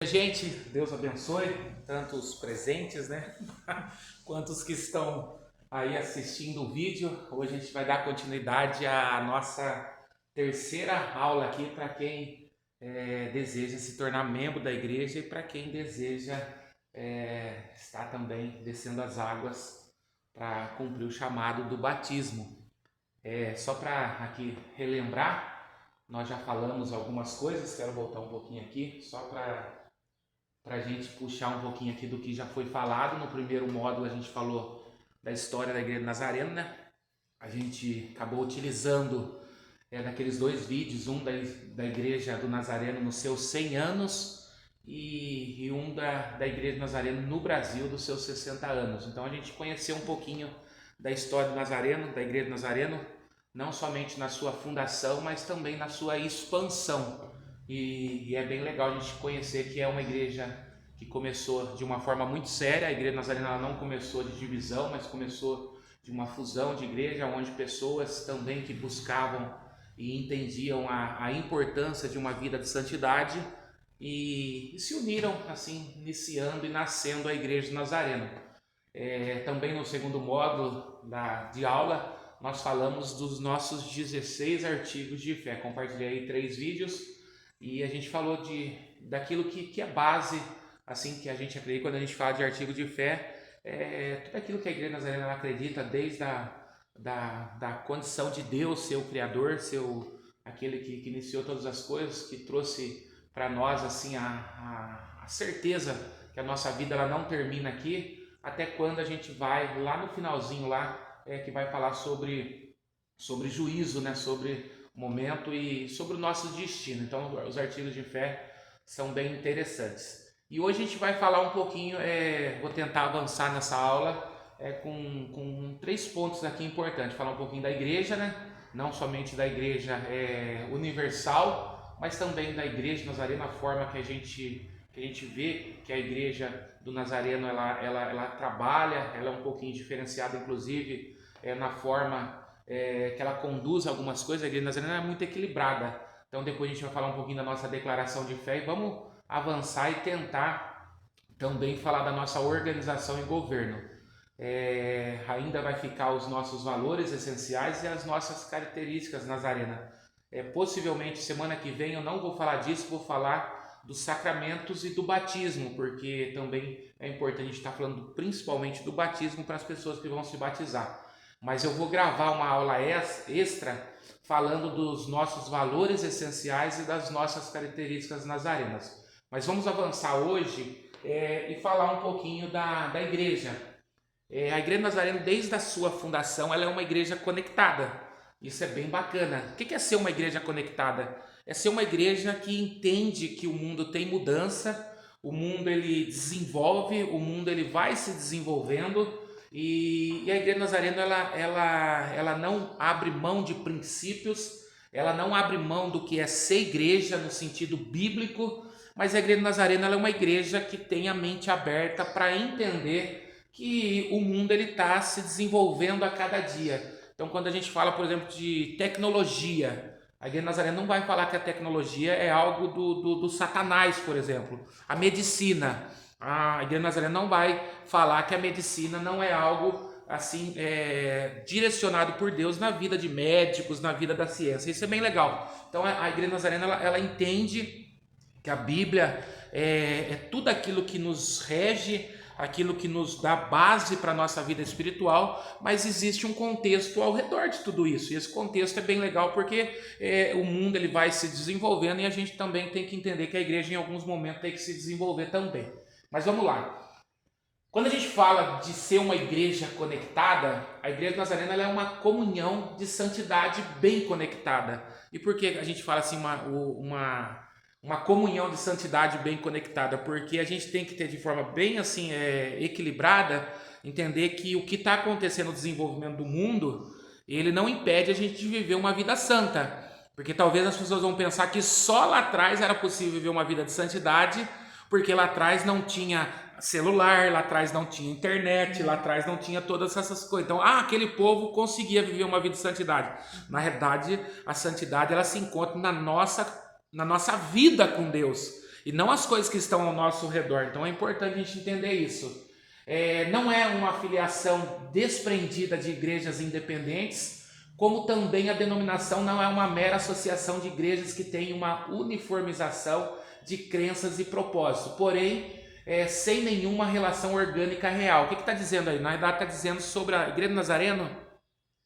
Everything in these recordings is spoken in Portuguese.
Gente, Deus abençoe tanto os presentes, né, quanto os que estão aí assistindo o vídeo. Hoje a gente vai dar continuidade à nossa terceira aula aqui para quem deseja se tornar membro da igreja e para quem deseja estar também descendo as águas para cumprir o chamado do batismo. Só para aqui relembrar, nós já falamos algumas coisas, quero voltar um pouquinho aqui, só para a gente puxar um pouquinho aqui do que já foi falado. No primeiro módulo a gente falou da história da Igreja Nazareno, né? A gente acabou utilizando daqueles dois vídeos, um da Igreja do Nazareno nos seus 100 anos e um da Igreja do Nazareno no Brasil dos seus 60 anos. Então a gente conheceu um pouquinho da história do Nazareno, da Igreja do Nazareno, não somente na sua fundação, mas também na sua expansão. E é bem legal a gente conhecer que é uma igreja que começou de uma forma muito séria. A Igreja Nazarena ela não começou de divisão, mas começou de uma fusão de igreja, onde pessoas também que buscavam e entendiam a importância de uma vida de santidade e se uniram, assim, iniciando e nascendo a Igreja Nazarena. Também no segundo módulo de aula, nós falamos dos nossos 16 artigos de fé. Compartilhei aí 3 vídeos. E a gente falou daquilo que é base, assim, que a gente acredita quando a gente fala de artigo de fé, tudo aquilo que a Igreja Nazarena acredita, desde da condição de Deus ser o Criador, ser aquele que iniciou todas as coisas, que trouxe para nós assim a certeza que a nossa vida ela não termina aqui, até quando a gente vai lá no finalzinho lá, que vai falar sobre juízo, né? Sobre momento e sobre o nosso destino. Então os artigos de fé são bem interessantes. E hoje a gente vai falar um pouquinho, vou tentar avançar nessa aula com 3 pontos aqui importantes. Falar um pouquinho da igreja, né? Não somente da igreja universal, mas também da igreja Nazareno, a forma que a gente vê que a igreja do Nazareno ela trabalha, ela é um pouquinho diferenciada, inclusive na forma que ela conduz algumas coisas. A Igreja Nazarena é muito equilibrada. Então depois a gente vai falar um pouquinho da nossa declaração de fé e vamos avançar e tentar também falar da nossa organização e governo. Ainda vai ficar os nossos valores essenciais e as nossas características nazarena. Possivelmente semana que vem eu não vou falar disso, vou falar dos sacramentos e do batismo, porque também é importante a gente estar falando principalmente do batismo para as pessoas que vão se batizar. Mas eu vou gravar uma aula extra falando dos nossos valores essenciais e das nossas características nazarenas. Mas vamos avançar hoje e falar um pouquinho da igreja. A Igreja Nazarena, desde a sua fundação, ela é uma igreja conectada. Isso é bem bacana. O que é ser uma igreja conectada? É ser uma igreja que entende que o mundo tem mudança, o mundo ele desenvolve, o mundo ele vai se desenvolvendo. E a Igreja Nazarena ela não abre mão de princípios, ela não abre mão do que é ser igreja no sentido bíblico, mas a Igreja Nazarena ela é uma igreja que tem a mente aberta para entender que o mundo está se desenvolvendo a cada dia. Então quando a gente fala, por exemplo, de tecnologia, a Igreja Nazarena não vai falar que a tecnologia é algo do Satanás, por exemplo. A medicina, a Igreja Nazarena não vai falar que a medicina não é algo assim direcionado por Deus na vida de médicos, na vida da ciência. Isso é bem legal. Então a Igreja Nazarena ela entende que a Bíblia é tudo aquilo que nos rege, aquilo que nos dá base para a nossa vida espiritual, mas existe um contexto ao redor de tudo isso. E esse contexto é bem legal porque o mundo ele vai se desenvolvendo e a gente também tem que entender que a igreja em alguns momentos tem que se desenvolver também. Mas vamos lá. Quando a gente fala de ser uma igreja conectada, a Igreja Nazarena ela é uma comunhão de santidade bem conectada. E por que a gente fala assim uma comunhão de santidade bem conectada? Porque a gente tem que ter de forma bem assim equilibrada, entender que o que está acontecendo no desenvolvimento do mundo, ele não impede a gente de viver uma vida santa. Porque talvez as pessoas vão pensar que só lá atrás era possível viver uma vida de santidade, porque lá atrás não tinha celular, lá atrás não tinha internet, lá atrás não tinha todas essas coisas. Então, aquele povo conseguia viver uma vida de santidade. Na verdade, a santidade ela se encontra na nossa vida com Deus. e não as coisas que estão ao nosso redor. Então é importante a gente entender isso. Não é uma filiação desprendida de igrejas independentes, como também a denominação não é uma mera associação de igrejas que tem uma uniformização de crenças e propósito, porém sem nenhuma relação orgânica real. O que está dizendo aí? Na verdade está dizendo sobre a Igreja do Nazareno,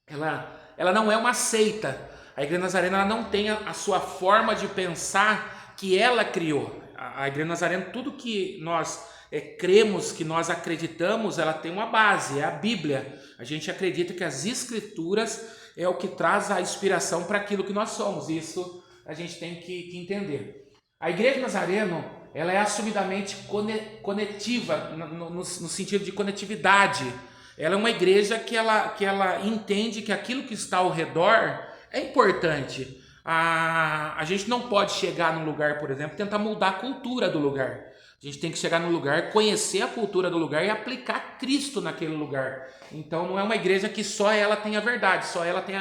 ela não é uma seita. A Igreja Nazarena ela não tem a sua forma de pensar que ela criou. A Igreja Nazarena, tudo que nós cremos, que nós acreditamos, ela tem uma base, é a Bíblia. A gente acredita que as Escrituras é o que traz a inspiração para aquilo que nós somos. Isso a gente tem que entender. A Igreja Nazareno, ela é assumidamente conectiva, no sentido de conectividade. Ela é uma igreja que ela entende que aquilo que está ao redor é importante. A gente não pode chegar num lugar, por exemplo, e tentar mudar a cultura do lugar. A gente tem que chegar no lugar, conhecer a cultura do lugar e aplicar Cristo naquele lugar. Então não é uma igreja que só ela tem a verdade, só ela tem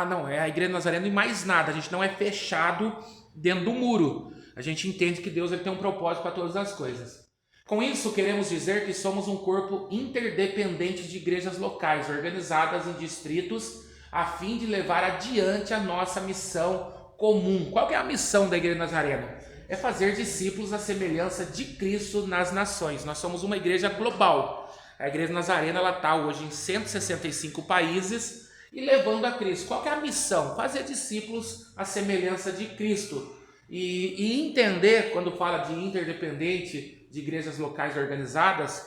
não, é a Igreja Nazarena e mais nada. A gente não é fechado dentro do muro. A gente entende que Deus ele tem um propósito para todas as coisas. Com isso, queremos dizer que somos um corpo interdependente de igrejas locais, organizadas em distritos, a fim de levar adiante a nossa missão comum. Qual que é a missão da Igreja Nazarena? É fazer discípulos à semelhança de Cristo nas nações. Nós somos uma igreja global. A Igreja Nazarena está hoje em 165 países e levando a Cristo. Qual que é a missão? Fazer discípulos à semelhança de Cristo. E entender, quando fala de interdependente, de igrejas locais organizadas,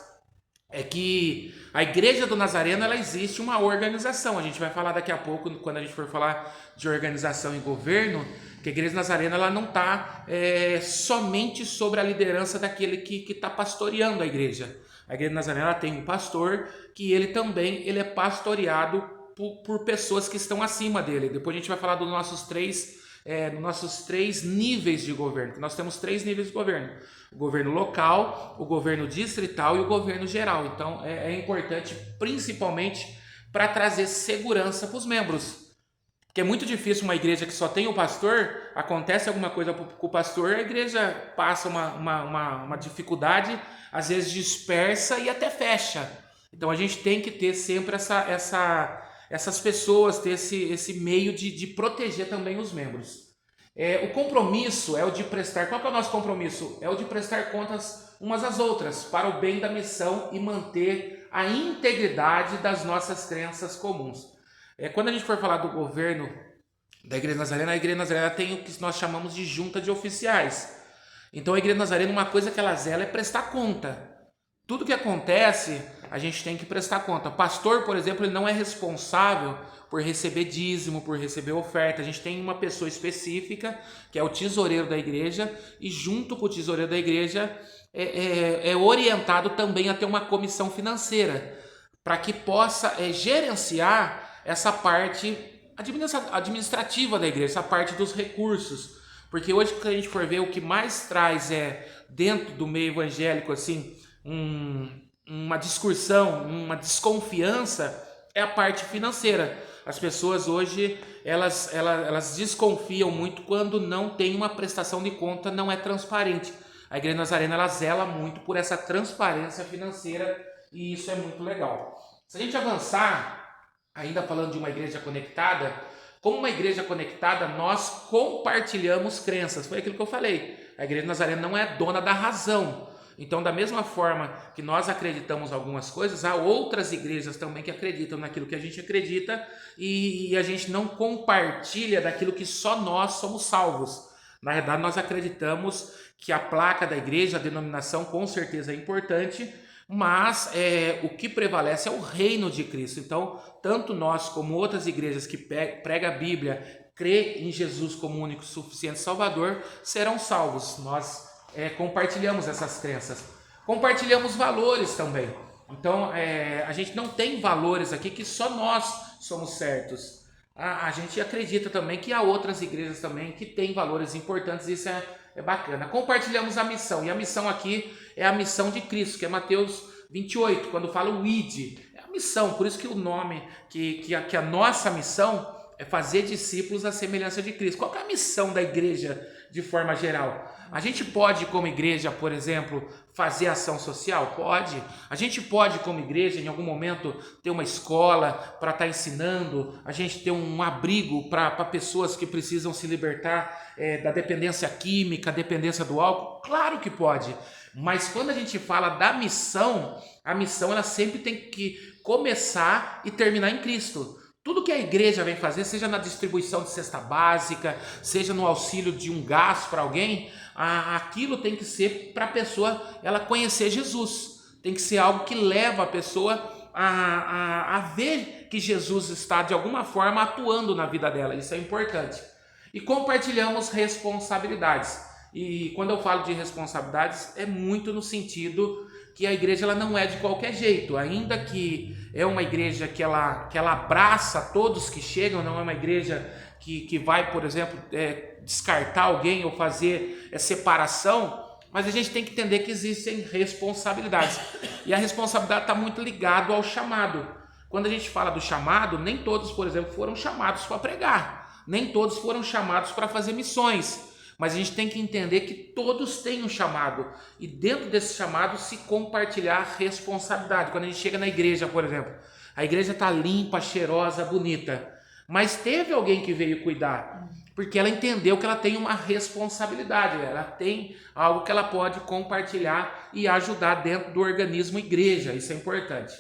é que a Igreja do Nazareno, ela existe uma organização. A gente vai falar daqui a pouco, quando a gente for falar de organização e governo, que a Igreja Nazarena ela não está somente sobre a liderança daquele que está pastoreando a igreja. A Igreja Nazarena ela tem um pastor que ele também é pastoreado por pessoas que estão acima dele. Depois a gente vai falar dos nossos três níveis de governo. Nós temos 3 níveis de governo: o governo local, o governo distrital e o governo geral. Então é importante principalmente para trazer segurança para os membros. Porque é muito difícil uma igreja que só tem o pastor, acontece alguma coisa com o pastor, a igreja passa uma dificuldade, às vezes dispersa e até fecha. Então a gente tem que ter sempre essas pessoas, ter esse meio de proteger também os membros. O compromisso é o de prestar. Qual que é o nosso compromisso? É o de prestar contas umas às outras para o bem da missão e manter a integridade das nossas crenças comuns. Quando a gente for falar do governo da Igreja Nazarena, a Igreja Nazarena tem o que nós chamamos de junta de oficiais. Então a Igreja Nazarena, uma coisa que ela zela é prestar conta. Tudo que acontece, a gente tem que prestar conta. O pastor, por exemplo, ele não é responsável por receber dízimo, por receber oferta. A gente tem uma pessoa específica, que é o tesoureiro da igreja, e junto com o tesoureiro da igreja é orientado também a ter uma comissão financeira, para que possa gerenciar essa parte administrativa da igreja, essa parte dos recursos. Porque hoje, que a gente for ver, o que mais traz dentro do meio evangélico, assim, uma discussão, uma desconfiança, é a parte financeira. As pessoas hoje, elas desconfiam muito quando não tem uma prestação de conta, não é transparente. A Igreja Nazarena, ela zela muito por essa transparência financeira e isso é muito legal. Se a gente avançar, ainda falando de uma igreja conectada, como uma igreja conectada, nós compartilhamos crenças. Foi aquilo que eu falei. A Igreja Nazarena não é dona da razão. Então, da mesma forma que nós acreditamos em algumas coisas, há outras igrejas também que acreditam naquilo que a gente acredita e a gente não compartilha daquilo que só nós somos salvos. Na verdade, nós acreditamos que a placa da igreja, a denominação, com certeza é importante, mas o que prevalece é o reino de Cristo. Então, tanto nós como outras igrejas que pregam a Bíblia, crê em Jesus como único e suficiente Salvador, serão salvos. Nós compartilhamos essas crenças, compartilhamos valores também. Então a gente não tem valores aqui que só nós somos certos. A gente acredita também que há outras igrejas também que têm valores importantes, isso é bacana. Compartilhamos a missão, e a missão aqui é a missão de Cristo, que é Mateus 28, quando fala o ide, é a missão. Por isso que o nome, que a nossa missão é fazer discípulos à semelhança de Cristo. Qual que é a missão da igreja de forma geral? A gente pode, como igreja, por exemplo, fazer ação social? Pode. A gente pode, como igreja, em algum momento, ter uma escola para estar ensinando, a gente ter um abrigo para pessoas que precisam se libertar da dependência química, dependência do álcool? Claro que pode. Mas quando a gente fala da missão, a missão ela sempre tem que começar e terminar em Cristo. Tudo que a igreja vem fazer, seja na distribuição de cesta básica, seja no auxílio de um gás para alguém, aquilo tem que ser para a pessoa ela conhecer Jesus. Tem que ser algo que leva a pessoa a ver que Jesus está de alguma forma atuando na vida dela. Isso é importante. E compartilhamos responsabilidades. E quando eu falo de responsabilidades, é muito no sentido que a igreja ela não é de qualquer jeito, ainda que é uma igreja que ela abraça todos que chegam, não é uma igreja que vai, por exemplo, descartar alguém ou fazer separação, mas a gente tem que entender que existem responsabilidades, e a responsabilidade está muito ligada ao chamado. Quando a gente fala do chamado, nem todos, por exemplo, foram chamados para pregar, nem todos foram chamados para fazer missões, mas a gente tem que entender que todos têm um chamado, e dentro desse chamado se compartilhar responsabilidade. Quando a gente chega na igreja, por exemplo, a igreja está limpa, cheirosa, bonita, mas teve alguém que veio cuidar, porque ela entendeu que ela tem uma responsabilidade, ela tem algo que ela pode compartilhar e ajudar dentro do organismo igreja. Isso é importante.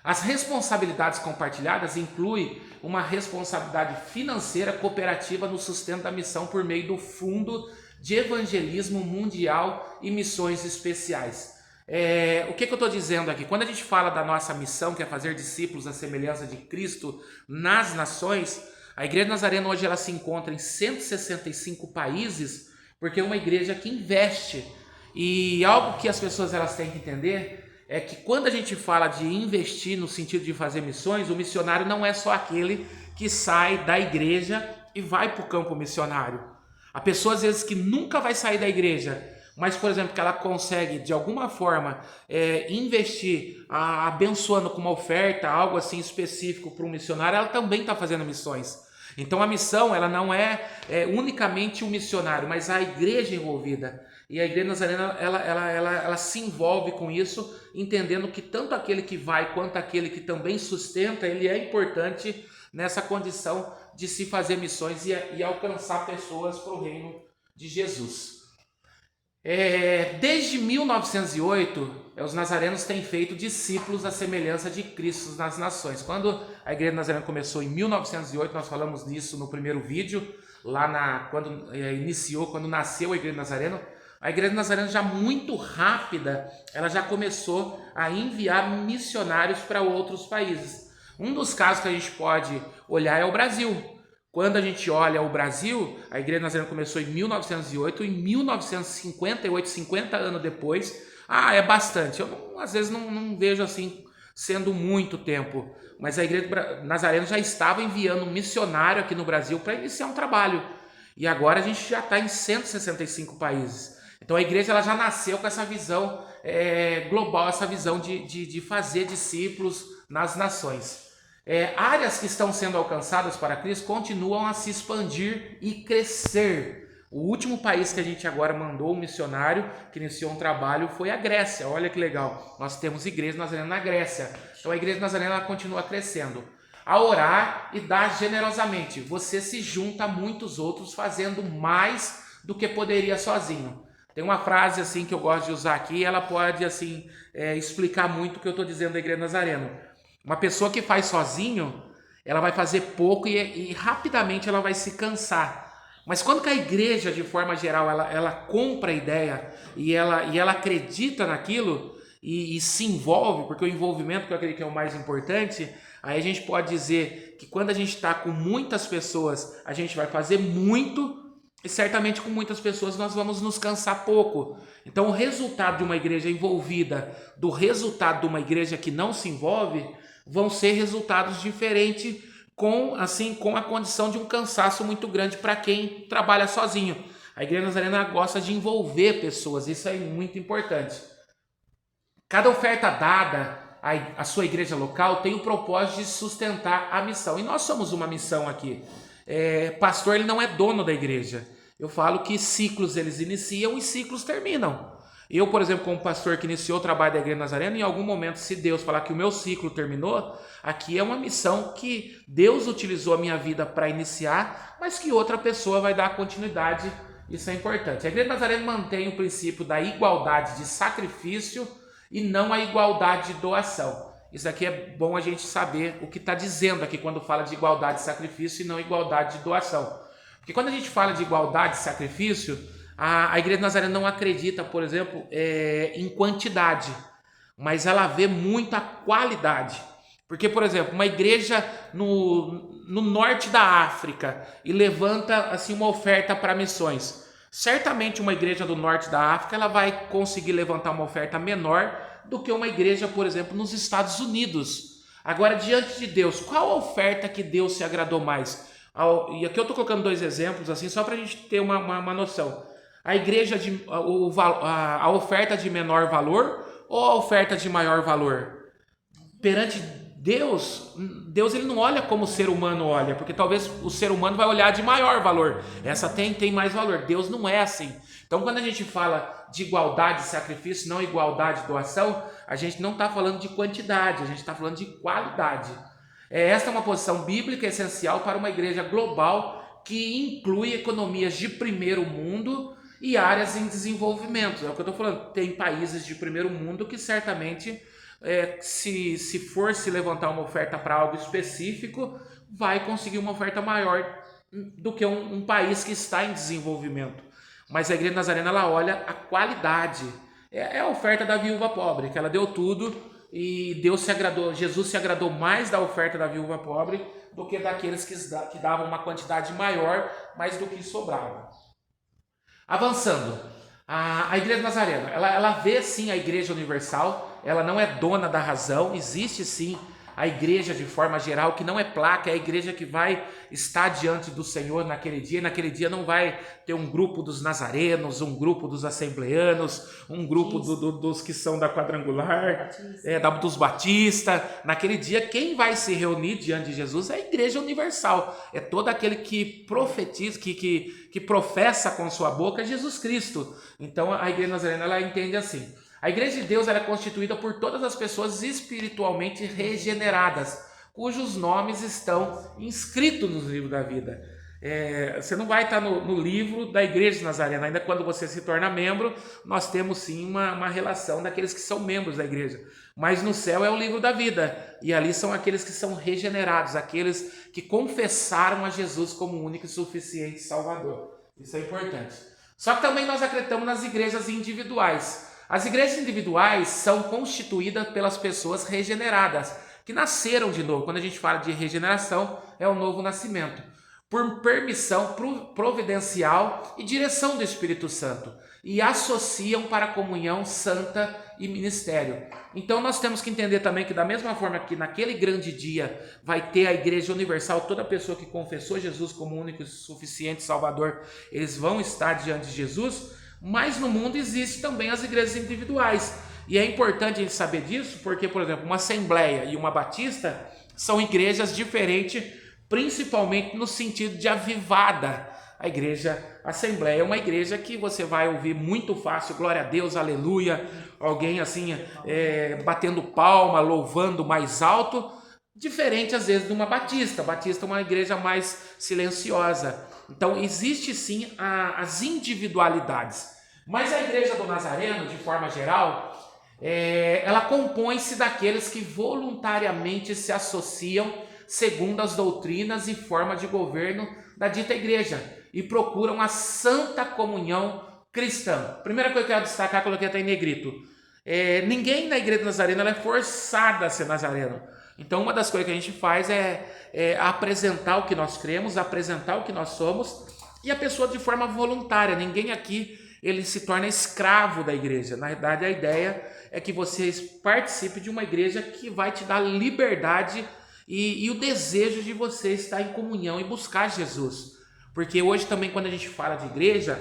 As responsabilidades compartilhadas incluem uma responsabilidade financeira cooperativa no sustento da missão por meio do Fundo de Evangelismo Mundial e Missões Especiais. O que eu estou dizendo aqui? Quando a gente fala da nossa missão, que é fazer discípulos à semelhança de Cristo nas nações, a Igreja Nazarena hoje ela se encontra em 165 países, porque é uma igreja que investe. E algo que as pessoas elas têm que entender é que quando a gente fala de investir no sentido de fazer missões, o missionário não é só aquele que sai da igreja e vai para o campo missionário. Há pessoas às vezes que nunca vai sair da igreja, mas, por exemplo, que ela consegue de alguma forma investir, abençoando com uma oferta, algo assim específico para um missionário, ela também está fazendo missões. Então a missão ela não é unicamente o missionário, mas a igreja envolvida. E a Igreja Nazarena ela se envolve com isso, entendendo que tanto aquele que vai quanto aquele que também sustenta, ele é importante nessa condição de se fazer missões e alcançar pessoas para o reino de Jesus. Desde 1908, os nazarenos têm feito discípulos à semelhança de Cristo nas nações. Quando a Igreja Nazarena começou em 1908, nós falamos nisso no primeiro vídeo, quando nasceu a Igreja Nazarena. A Igreja Nazarena já muito rápida, ela já começou a enviar missionários para outros países. Um dos casos que a gente pode olhar é o Brasil. Quando a gente olha o Brasil, a Igreja Nazarena começou em 1908, em 1958, 50 anos depois, é bastante. Eu às vezes não vejo assim sendo muito tempo, mas a Igreja Nazarena já estava enviando um missionário aqui no Brasil para iniciar um trabalho. E agora a gente já está em 165 países. Então a igreja ela já nasceu com essa visão global, essa visão de fazer discípulos nas nações. Áreas que estão sendo alcançadas para Cristo continuam a se expandir e crescer. O último país que a gente agora mandou um missionário que iniciou um trabalho foi a Grécia. Olha que legal, nós temos Igreja Nazarena na Grécia. Então a Igreja Nazarena ela continua crescendo. A orar e dar generosamente. Você se junta a muitos outros fazendo mais do que poderia sozinho. Tem uma frase assim que eu gosto de usar aqui, ela pode assim explicar muito o que eu estou dizendo da Igreja Nazarena. Uma pessoa que faz sozinho, ela vai fazer pouco e rapidamente ela vai se cansar. Mas quando que a igreja, de forma geral, ela compra a ideia e ela acredita naquilo e se envolve, porque o envolvimento que eu acredito que é o mais importante, aí a gente pode dizer que quando a gente está com muitas pessoas, a gente vai fazer muito. E certamente com muitas pessoas nós vamos nos cansar pouco. Então o resultado de uma igreja envolvida do resultado de uma igreja que não se envolve vão ser resultados diferentes com a condição de um cansaço muito grande para quem trabalha sozinho. A Igreja Nazarena gosta de envolver pessoas, isso é muito importante. Cada oferta dada à sua igreja local tem o propósito de sustentar a missão. E nós somos uma missão aqui. Pastor ele não é dono da igreja, Eu falo que ciclos eles iniciam e ciclos terminam. Eu, por exemplo, como pastor que iniciou o trabalho da Igreja Nazarena, em algum momento, se Deus falar que o meu ciclo terminou, aqui é uma missão que Deus utilizou a minha vida para iniciar, mas que outra pessoa vai dar continuidade. Isso é importante. A Igreja Nazarena mantém o princípio da igualdade de sacrifício e não a igualdade de doação. Isso aqui é bom a gente saber o que está dizendo aqui quando fala de igualdade de sacrifício e não igualdade de doação. Porque quando a gente fala de igualdade de sacrifício, a Igreja Nazarena não acredita, por exemplo, em quantidade, mas ela vê muito a qualidade. Porque, por exemplo, uma igreja no norte da África e levanta assim uma oferta para missões. Certamente uma igreja do norte da África ela vai conseguir levantar uma oferta menor do que uma igreja, por exemplo, nos Estados Unidos. Agora, diante de Deus, qual a oferta que Deus se agradou mais? E aqui eu estou colocando 2 exemplos, assim, só para a gente ter uma noção. A igreja a oferta de menor valor ou a oferta de maior valor? Perante Deus ele não olha como o ser humano olha, porque talvez o ser humano vai olhar de maior valor. Essa tem mais valor. Deus não é assim. Então, quando a gente fala de igualdade de sacrifício, não igualdade de doação, a gente não está falando de quantidade, a gente está falando de qualidade. Esta é uma posição bíblica essencial para uma igreja global que inclui economias de primeiro mundo e áreas em desenvolvimento. É o que eu estou falando. Tem países de primeiro mundo que certamente, se for se levantar uma oferta para algo específico, vai conseguir uma oferta maior do que um país que está em desenvolvimento. Mas a Igreja Nazarena ela olha a qualidade. É a oferta da viúva pobre, que ela deu tudo e Jesus se agradou mais da oferta da viúva pobre do que daqueles que davam uma quantidade maior, mas do que sobrava. Avançando, a Igreja Nazarena, ela vê sim a Igreja Universal, ela não é dona da razão, existe sim a igreja de forma geral, que não é placa, é a igreja que vai estar diante do Senhor naquele dia, e naquele dia não vai ter um grupo dos nazarenos, um grupo dos assembleanos, um grupo dos que são da quadrangular, dos batistas. Naquele dia quem vai se reunir diante de Jesus é a Igreja Universal, é todo aquele que profetiza, que professa com sua boca Jesus Cristo. Então a Igreja Nazarena ela entende assim. A Igreja de Deus ela é constituída por todas as pessoas espiritualmente regeneradas, cujos nomes estão inscritos no livro da vida. Você não vai estar no livro da Igreja Nazarena, ainda quando você se torna membro, nós temos sim uma relação daqueles que são membros da igreja. Mas no céu é o livro da vida, e ali são aqueles que são regenerados, aqueles que confessaram a Jesus como único e suficiente Salvador. Isso é importante. Só que também nós acreditamos nas igrejas individuais. As igrejas individuais são constituídas pelas pessoas regeneradas, que nasceram de novo. Quando a gente fala de regeneração, é o novo nascimento, por permissão providencial e direção do Espírito Santo, e associam para a comunhão santa e ministério. Então nós temos que entender também que da mesma forma que naquele grande dia vai ter a Igreja Universal, toda pessoa que confessou Jesus como único e suficiente Salvador, eles vão estar diante de Jesus. Mas no mundo existem também as igrejas individuais. E é importante a gente saber disso, porque, por exemplo, uma Assembleia e uma Batista são igrejas diferentes, principalmente no sentido de avivada. A igreja Assembleia é uma igreja que você vai ouvir muito fácil, glória a Deus, aleluia, alguém assim, batendo palma, louvando mais alto, diferente às vezes de uma Batista. A Batista é uma igreja mais silenciosa. Então existe sim as individualidades, mas a Igreja do Nazareno, de forma geral, ela compõe-se daqueles que voluntariamente se associam segundo as doutrinas e forma de governo da dita igreja e procuram a santa comunhão cristã. Primeira coisa que eu quero destacar, coloquei até em negrito, ninguém na Igreja do Nazareno ela é forçada a ser nazareno. Então uma das coisas que a gente faz é apresentar o que nós cremos, apresentar o que nós somos, e a pessoa de forma voluntária. Ninguém aqui ele se torna escravo da igreja. Na verdade, a ideia é que você participe de uma igreja que vai te dar liberdade e o desejo de você estar em comunhão e buscar Jesus. Porque hoje também, quando a gente fala de igreja,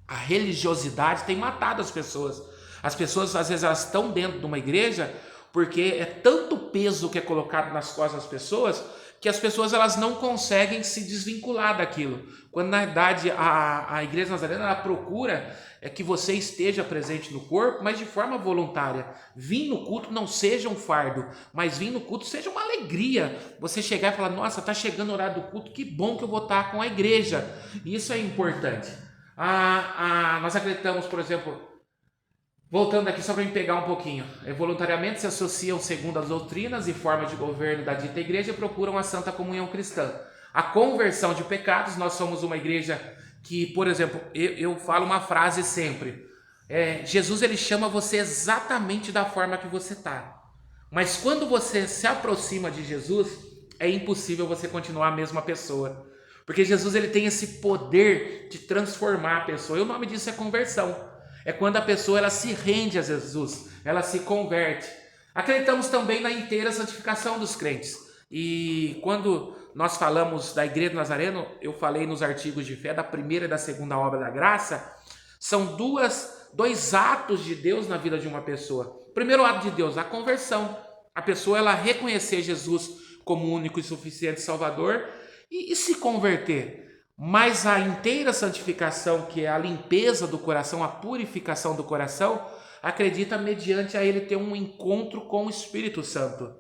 a religiosidade tem matado as pessoas. As pessoas, às vezes, elas estão dentro de uma igreja porque é tanto peso que é colocado nas costas das pessoas, que as pessoas elas não conseguem se desvincular daquilo. Quando na verdade a Igreja Nazarena ela procura que você esteja presente no corpo, mas de forma voluntária. Vir no culto não seja um fardo, mas vir no culto seja uma alegria. Você chegar e falar, nossa, está chegando o horário do culto, que bom que eu vou estar com a igreja. Isso é importante. Nós acreditamos, por exemplo, voltando aqui só para me pegar um pouquinho, voluntariamente se associam segundo as doutrinas e formas de governo da dita igreja e procuram a santa comunhão cristã. A conversão de pecados, nós somos uma igreja que, por exemplo, eu falo uma frase sempre, Jesus ele chama você exatamente da forma que você está, mas quando você se aproxima de Jesus, é impossível você continuar a mesma pessoa, porque Jesus ele tem esse poder de transformar a pessoa, e o nome disso é conversão. É quando a pessoa ela se rende a Jesus, ela se converte. Acreditamos também na inteira santificação dos crentes. E quando nós falamos da Igreja do Nazareno, eu falei nos artigos de fé da primeira e da segunda obra da graça, são dois atos de Deus na vida de uma pessoa. O primeiro ato de Deus, a conversão. A pessoa ela reconhecer Jesus como único e suficiente Salvador e se converter. Mas a inteira santificação, que é a limpeza do coração, a purificação do coração, acredita mediante a ele ter um encontro com o Espírito Santo.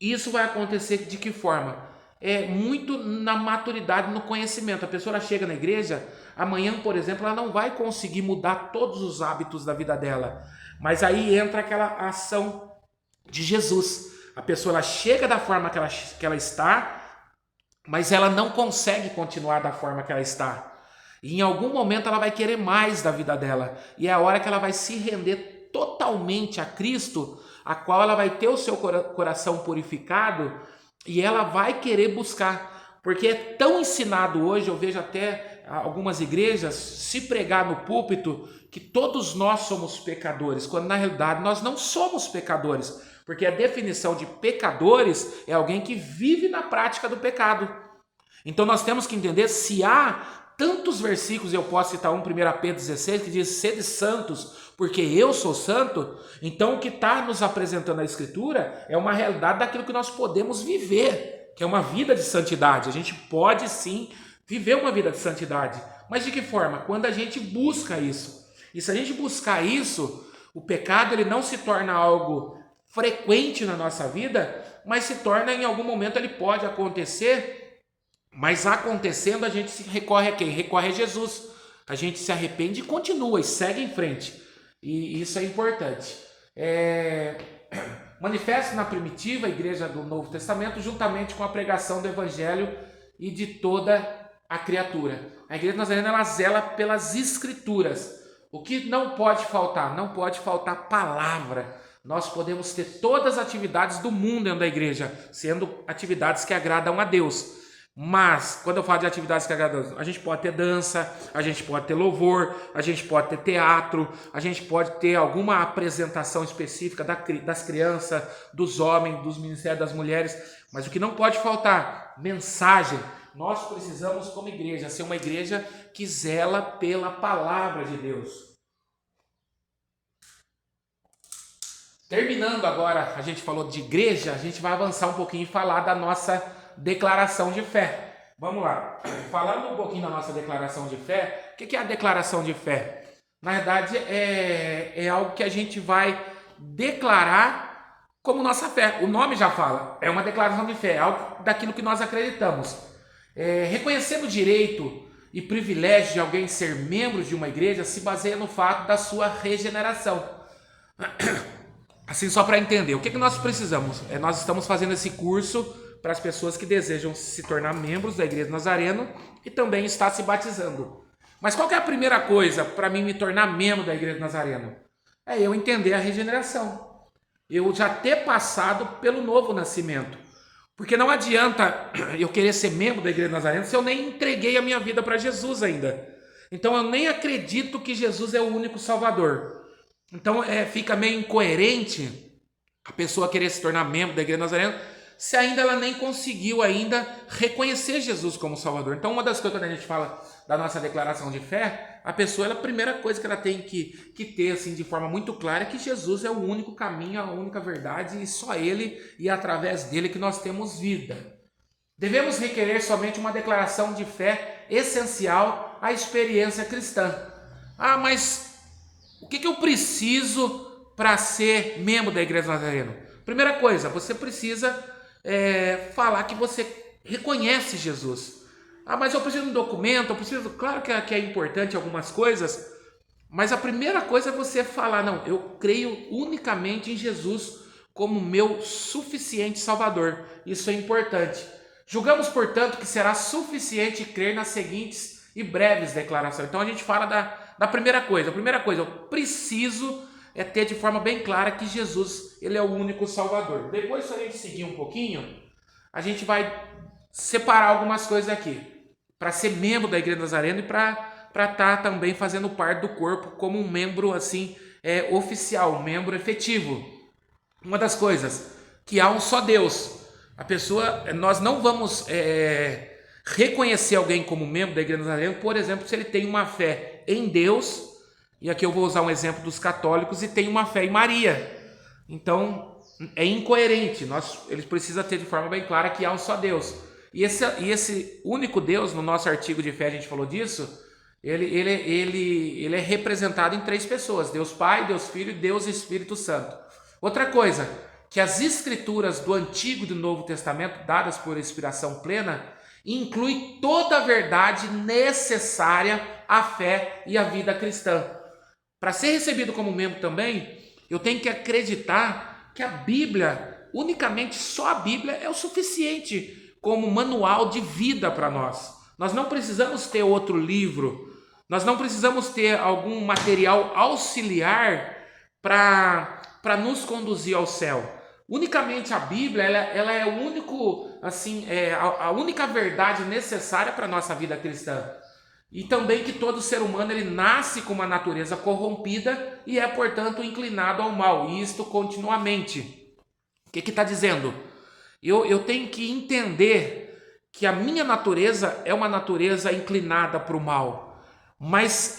Isso vai acontecer de que forma? Muito na maturidade, no conhecimento. A pessoa chega na igreja, amanhã, por exemplo, ela não vai conseguir mudar todos os hábitos da vida dela. Mas aí entra aquela ação de Jesus. A pessoa ela chega da forma que ela está, mas ela não consegue continuar da forma que ela está. E em algum momento ela vai querer mais da vida dela. E é a hora que ela vai se render totalmente a Cristo, a qual ela vai ter o seu coração purificado e ela vai querer buscar. Porque é tão ensinado hoje, eu vejo até algumas igrejas se pregar no púlpito que todos nós somos pecadores, quando na realidade nós não somos pecadores. Porque a definição de pecadores é alguém que vive na prática do pecado. Então nós temos que entender, se há tantos versículos, eu posso citar 1 Pedro 16, que diz, sede santos, porque eu sou santo. Então o que está nos apresentando a Escritura é uma realidade daquilo que nós podemos viver, que é uma vida de santidade. A gente pode sim viver uma vida de santidade. Mas de que forma? Quando a gente busca isso. E se a gente buscar isso, o pecado ele não se torna algo frequente na nossa vida, mas se torna, em algum momento ele pode acontecer, mas acontecendo a gente se recorre a quem? Recorre a Jesus. A gente se arrepende e continua e segue em frente. E isso é importante. Manifesta na primitiva igreja do Novo Testamento, juntamente com a pregação do Evangelho e de toda a criatura. A Igreja Nazarena ela zela pelas Escrituras. O que não pode faltar? Não pode faltar palavra. Nós podemos ter todas as atividades do mundo dentro da igreja, sendo atividades que agradam a Deus. Mas, quando eu falo de atividades que agradam a Deus, a gente pode ter dança, a gente pode ter louvor, a gente pode ter teatro, a gente pode ter alguma apresentação específica das crianças, dos homens, dos ministérios das mulheres. Mas o que não pode faltar? Mensagem. Nós precisamos, como igreja, ser uma igreja que zela pela palavra de Deus. Terminando agora, a gente falou de igreja, a gente vai avançar um pouquinho e falar da nossa declaração de fé. Vamos lá. Falando um pouquinho da nossa declaração de fé, o que é a declaração de fé? Na verdade, é algo que a gente vai declarar como nossa fé. O nome já fala, é uma declaração de fé, é algo daquilo que nós acreditamos. Reconhecendo o direito e privilégio de alguém ser membro de uma igreja se baseia no fato da sua regeneração. Assim, só para entender, o que nós precisamos? Nós estamos fazendo esse curso para as pessoas que desejam se tornar membros da Igreja do Nazareno e também estar se batizando. Mas qual que é a primeira coisa para mim me tornar membro da Igreja do Nazareno? É eu entender a regeneração. Eu já ter passado pelo novo nascimento. Porque não adianta eu querer ser membro da Igreja do Nazareno se eu nem entreguei a minha vida para Jesus ainda. Então eu nem acredito que Jesus é o único Salvador. Então fica meio incoerente a pessoa querer se tornar membro da Igreja do Nazareno se ainda ela nem conseguiu ainda reconhecer Jesus como Salvador. Então uma das coisas quando a gente fala da nossa declaração de fé, a pessoa, a primeira coisa que ela tem que ter assim, de forma muito clara é que Jesus é o único caminho, a única verdade, e só Ele e através dele que nós temos vida. Devemos requerer somente uma declaração de fé essencial à experiência cristã. Ah, mas o que eu preciso para ser membro da Igreja Nazareno? Primeira coisa, você precisa falar que você reconhece Jesus. Ah, mas eu preciso de um documento, eu preciso... Claro que é importante algumas coisas, mas a primeira coisa é você falar, não, eu creio unicamente em Jesus como meu suficiente Salvador. Isso é importante. Julgamos, portanto, que será suficiente crer nas seguintes e breves declarações. Então a gente fala da primeira coisa. A primeira coisa, eu preciso ter de forma bem clara que Jesus, ele é o único Salvador. Depois, se a gente seguir um pouquinho, a gente vai separar algumas coisas aqui, para ser membro da Igreja Nazareno e para estar também fazendo parte do corpo como um membro assim oficial, um membro efetivo. Uma das coisas, que há um só Deus. A pessoa, nós não vamos reconhecer alguém como membro da Igreja Nazareno, por exemplo, se ele tem uma fé em Deus, e aqui eu vou usar um exemplo dos católicos, e tem uma fé em Maria. Então, é incoerente. Eles precisam ter de forma bem clara que há um só Deus. E esse único Deus, no nosso artigo de fé a gente falou disso, ele é representado em 3 pessoas: Deus Pai, Deus Filho e Deus Espírito Santo. Outra coisa, que as escrituras do Antigo e do Novo Testamento, dadas por inspiração plena, incluem toda a verdade necessária à fé e à vida cristã. Para ser recebido como membro também, eu tenho que acreditar que a Bíblia, unicamente só a Bíblia, é o suficiente como manual de vida para nós. Nós não precisamos ter outro livro, nós não precisamos ter algum material auxiliar para nos conduzir ao céu. Unicamente a Bíblia, ela é o único, assim, a única verdade necessária para a nossa vida cristã. E também que todo ser humano ele nasce com uma natureza corrompida e é, portanto, inclinado ao mal, e isto continuamente. O que está dizendo? Eu tenho que entender que a minha natureza é uma natureza inclinada para o mal. Mas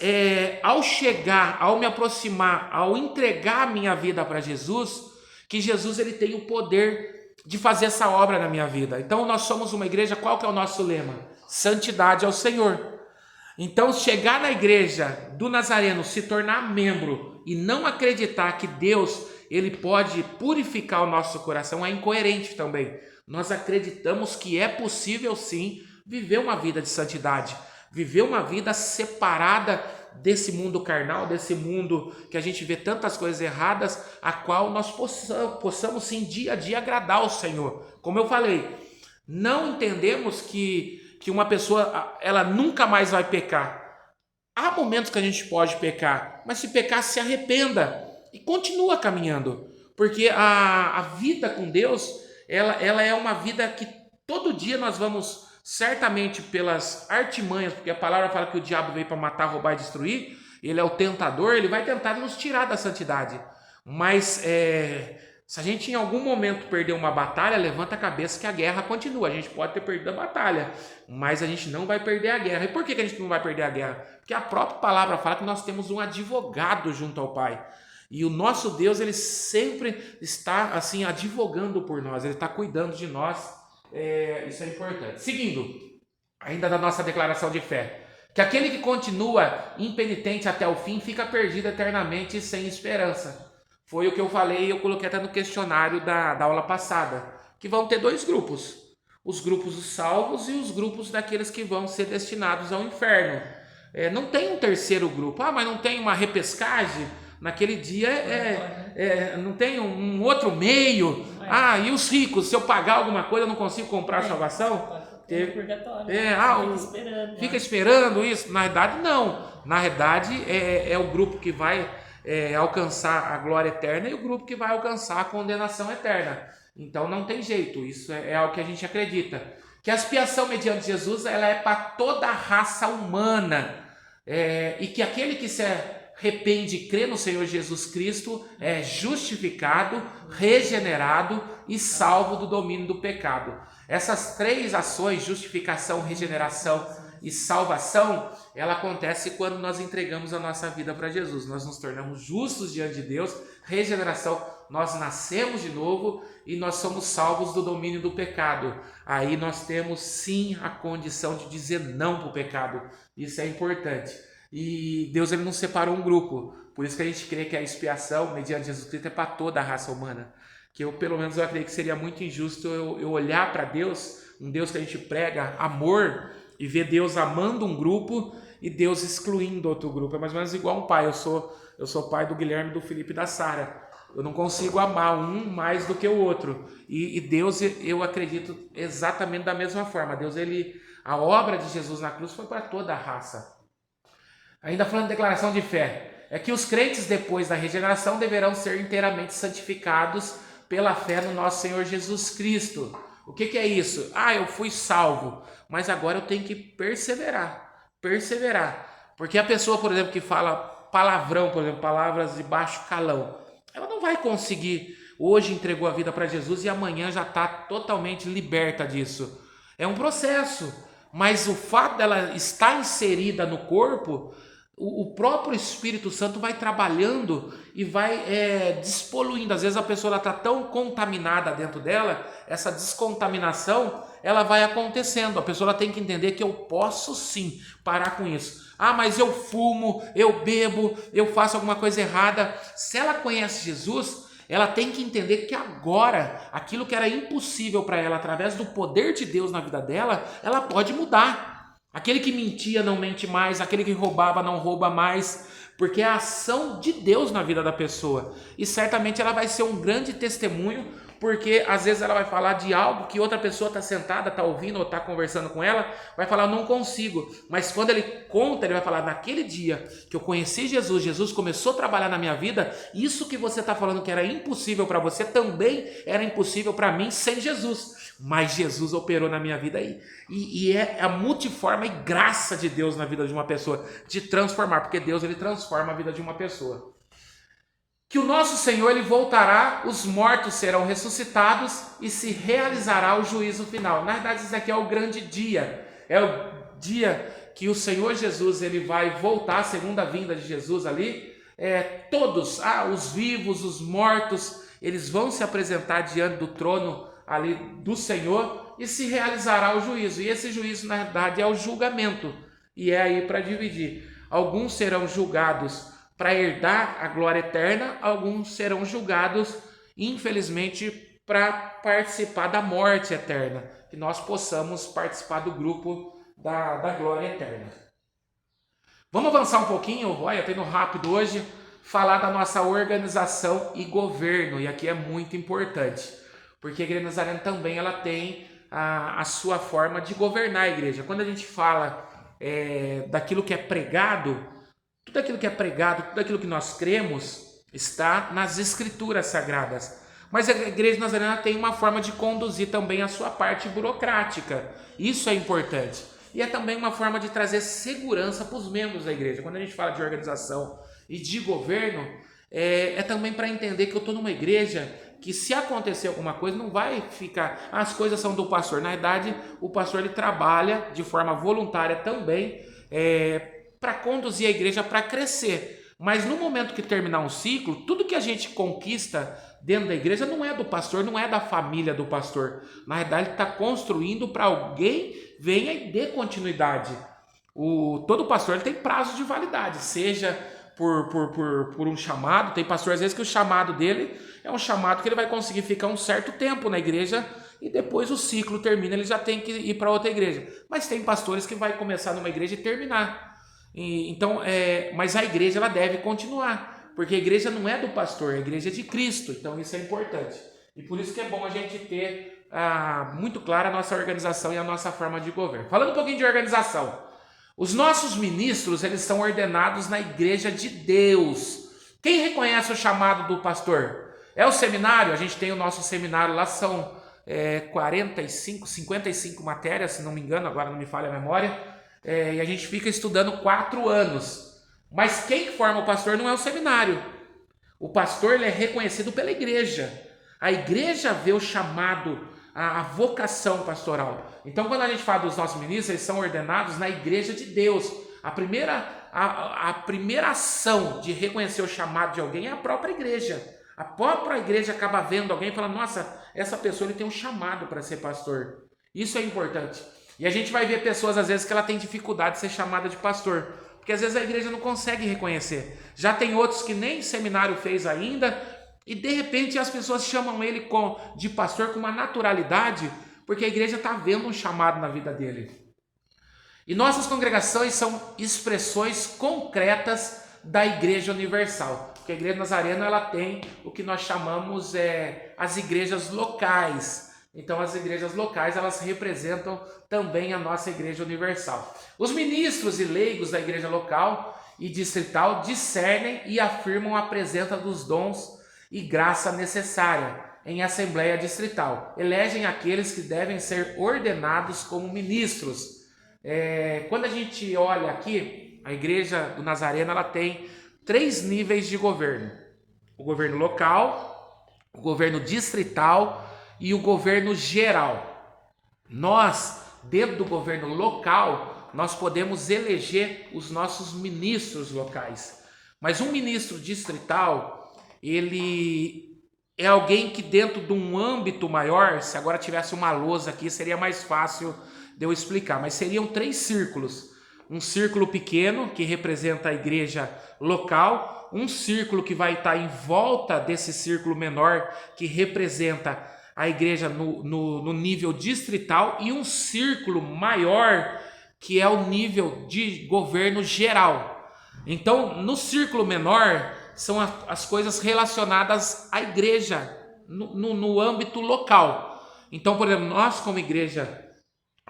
ao chegar, ao me aproximar, ao entregar a minha vida para Jesus, que Jesus ele tem o poder de fazer essa obra na minha vida. Então nós somos uma igreja, qual que é o nosso lema? Santidade ao Senhor. Então chegar na igreja do Nazareno, se tornar membro e não acreditar que Deus ele pode purificar o nosso coração é incoerente também. Nós acreditamos que é possível sim viver uma vida de santidade, viver uma vida separada desse mundo carnal, desse mundo que a gente vê tantas coisas erradas, a qual nós possamos sim dia a dia agradar ao Senhor. Como eu falei, não entendemos que uma pessoa ela nunca mais vai pecar. Há momentos que a gente pode pecar, mas se pecar, se arrependa e continua caminhando, porque a vida com Deus ela é uma vida que todo dia nós vamos, certamente pelas artimanhas, porque a palavra fala que o diabo veio para matar, roubar e destruir, ele é o tentador, ele vai tentar nos tirar da santidade. Mas se a gente em algum momento perder uma batalha, levanta a cabeça que a guerra continua. A gente pode ter perdido a batalha, mas a gente não vai perder a guerra. E por que a gente não vai perder a guerra? Porque a própria palavra fala que nós temos um advogado junto ao Pai. E o nosso Deus, ele sempre está assim advogando por nós, ele está cuidando de nós. Isso é importante. Seguindo, ainda da nossa declaração de fé, que aquele que continua impenitente até o fim fica perdido eternamente e sem esperança. Foi o que eu falei, eu coloquei até no questionário da aula passada, que vão ter 2 grupos. Os grupos dos salvos e os grupos daqueles que vão ser destinados ao inferno. Não tem um terceiro grupo. Ah, mas não tem uma repescagem? Naquele dia não tem um outro meio. Ah, e os ricos? Se eu pagar alguma coisa, eu não consigo comprar a salvação? Fica esperando isso. Na verdade, não. Na verdade, é o grupo que vai alcançar a glória eterna e o grupo que vai alcançar a condenação eterna. Então, não tem jeito. Isso é algo que a gente acredita. Que a expiação mediante Jesus ela é para toda a raça humana. E que aquele que se arrepende e crê no Senhor Jesus Cristo é justificado, regenerado e salvo do domínio do pecado. Essas 3 ações, justificação, regeneração E salvação, ela acontece quando nós entregamos a nossa vida para Jesus. Nós nos tornamos justos diante de Deus. Regeneração, nós nascemos de novo e nós somos salvos do domínio do pecado. Aí nós temos sim a condição de dizer não para o pecado. Isso é importante. E Deus, ele não separou um grupo. Por isso que a gente crê que a expiação mediante Jesus Cristo é para toda a raça humana. Que pelo menos eu acredito que seria muito injusto eu olhar para Deus, um Deus que a gente prega amor, e ver Deus amando um grupo e Deus excluindo outro grupo. É mais ou menos igual um pai. Eu sou pai do Guilherme, do Felipe e da Sara. Eu não consigo amar um mais do que o outro. E Deus, eu acredito exatamente da mesma forma. Deus, a obra de Jesus na cruz foi para toda a raça. Ainda falando de declaração de fé, é que os crentes depois da regeneração deverão ser inteiramente santificados pela fé no nosso Senhor Jesus Cristo. O que é isso? Eu fui salvo, mas agora eu tenho que perseverar. Porque a pessoa, por exemplo, que fala palavrão, por exemplo, palavras de baixo calão, ela não vai conseguir, hoje entregou a vida para Jesus e amanhã já está totalmente liberta disso. É um processo, mas o fato dela estar inserida no corpo, o próprio Espírito Santo vai trabalhando e vai despoluindo. Às vezes a pessoa está tão contaminada dentro dela, essa descontaminação, ela vai acontecendo. A pessoa tem que entender que eu posso sim parar com isso. Mas eu fumo, eu bebo, eu faço alguma coisa errada. Se ela conhece Jesus, ela tem que entender que agora, aquilo que era impossível para ela, através do poder de Deus na vida dela, ela pode mudar. Aquele que mentia não mente mais, aquele que roubava não rouba mais, porque é a ação de Deus na vida da pessoa. E certamente ela vai ser um grande testemunho, porque às vezes ela vai falar de algo que outra pessoa está sentada, está ouvindo ou está conversando com ela, vai falar, não consigo. Mas quando ele conta, ele vai falar, naquele dia que eu conheci Jesus, Jesus começou a trabalhar na minha vida, isso que você está falando que era impossível para você, também era impossível para mim sem Jesus. Mas Jesus operou na minha vida aí. E é a multiforme graça de Deus na vida de uma pessoa, de transformar, porque Deus, ele transforma a vida de uma pessoa. Que o nosso Senhor, ele voltará, os mortos serão ressuscitados e se realizará o juízo final. Na verdade, isso aqui é o grande dia. É o dia que o Senhor Jesus, ele vai voltar, a segunda vinda de Jesus ali. Todos, os vivos, os mortos, eles vão se apresentar diante do trono ali do Senhor e se realizará o juízo. E esse juízo, na verdade, é o julgamento. E é aí para dividir. Alguns serão julgados para herdar a glória eterna, alguns serão julgados, infelizmente, para participar da morte eterna, que nós possamos participar do grupo da glória eterna. Vamos avançar um pouquinho, eu estou indo rápido hoje, falar da nossa organização e governo, e aqui é muito importante, porque a Igreja Nazarena também ela tem a sua forma de governar a igreja. Quando a gente fala daquilo que é pregado, tudo aquilo que é pregado, tudo aquilo que nós cremos está nas Escrituras Sagradas. Mas a Igreja Nazarena tem uma forma de conduzir também a sua parte burocrática. Isso é importante. E é também uma forma de trazer segurança para os membros da igreja. Quando a gente fala de organização e de governo, é também para entender que eu estou numa igreja que, se acontecer alguma coisa, não vai ficar, as coisas são do pastor. Na verdade, o pastor ele trabalha de forma voluntária também, para conduzir a igreja para crescer. Mas no momento que terminar um ciclo, tudo que a gente conquista dentro da igreja não é do pastor, não é da família do pastor. Na verdade, ele está construindo para alguém venha e dê continuidade. Todo pastor ele tem prazo de validade, seja por um chamado. Tem pastor às vezes que o chamado dele é um chamado que ele vai conseguir ficar um certo tempo na igreja e depois o ciclo termina, ele já tem que ir para outra igreja. Mas tem pastores que vai começar numa igreja e terminar. Mas a igreja ela deve continuar, porque a igreja não é do pastor, a igreja é de Cristo. Então isso é importante. E por isso que é bom a gente ter muito clara a nossa organização e a nossa forma de governo. Falando um pouquinho de organização, os nossos ministros eles são ordenados na igreja de Deus. Quem reconhece o chamado do pastor? É o seminário. A gente tem o nosso seminário lá, são 55 matérias, se não me engano, agora não me falha a memória, e a gente fica estudando 4 anos. Mas quem forma o pastor não é o seminário. O pastor ele é reconhecido pela igreja. A igreja vê o chamado, a vocação pastoral. Então, quando a gente fala dos nossos ministros, eles são ordenados na igreja de Deus. A primeira ação de reconhecer o chamado de alguém é a própria igreja. A própria igreja acaba vendo alguém e fala, nossa, essa pessoa ele tem um chamado para ser pastor. Isso é importante. E a gente vai ver pessoas, às vezes, que ela tem dificuldade de ser chamada de pastor. Porque às vezes a igreja não consegue reconhecer. Já tem outros que nem seminário fez ainda, e de repente as pessoas chamam ele de pastor com uma naturalidade, porque a igreja está vendo um chamado na vida dele. E nossas congregações são expressões concretas da Igreja Universal. Porque a Igreja Nazareno ela tem o que nós chamamos as igrejas locais. Então as igrejas locais elas representam também a nossa Igreja Universal. Os ministros e leigos da igreja local e distrital discernem e afirmam a presença dos dons e graça necessária em assembleia distrital. Elegem aqueles que devem ser ordenados como ministros. Quando a gente olha aqui, a Igreja do Nazareno ela tem 3 níveis de governo. O governo local, o governo distrital e o governo geral. Nós, dentro do governo local, nós podemos eleger os nossos ministros locais. Mas um ministro distrital, ele é alguém que dentro de um âmbito maior, se agora tivesse uma lousa aqui, seria mais fácil de eu explicar, mas seriam 3 círculos. Um círculo pequeno, que representa a igreja local, um círculo que vai estar em volta desse círculo menor, que representa a igreja no nível distrital, e um círculo maior, que é o nível de governo geral. Então, no círculo menor, são as coisas relacionadas à igreja, no âmbito local. Então, por exemplo, nós como igreja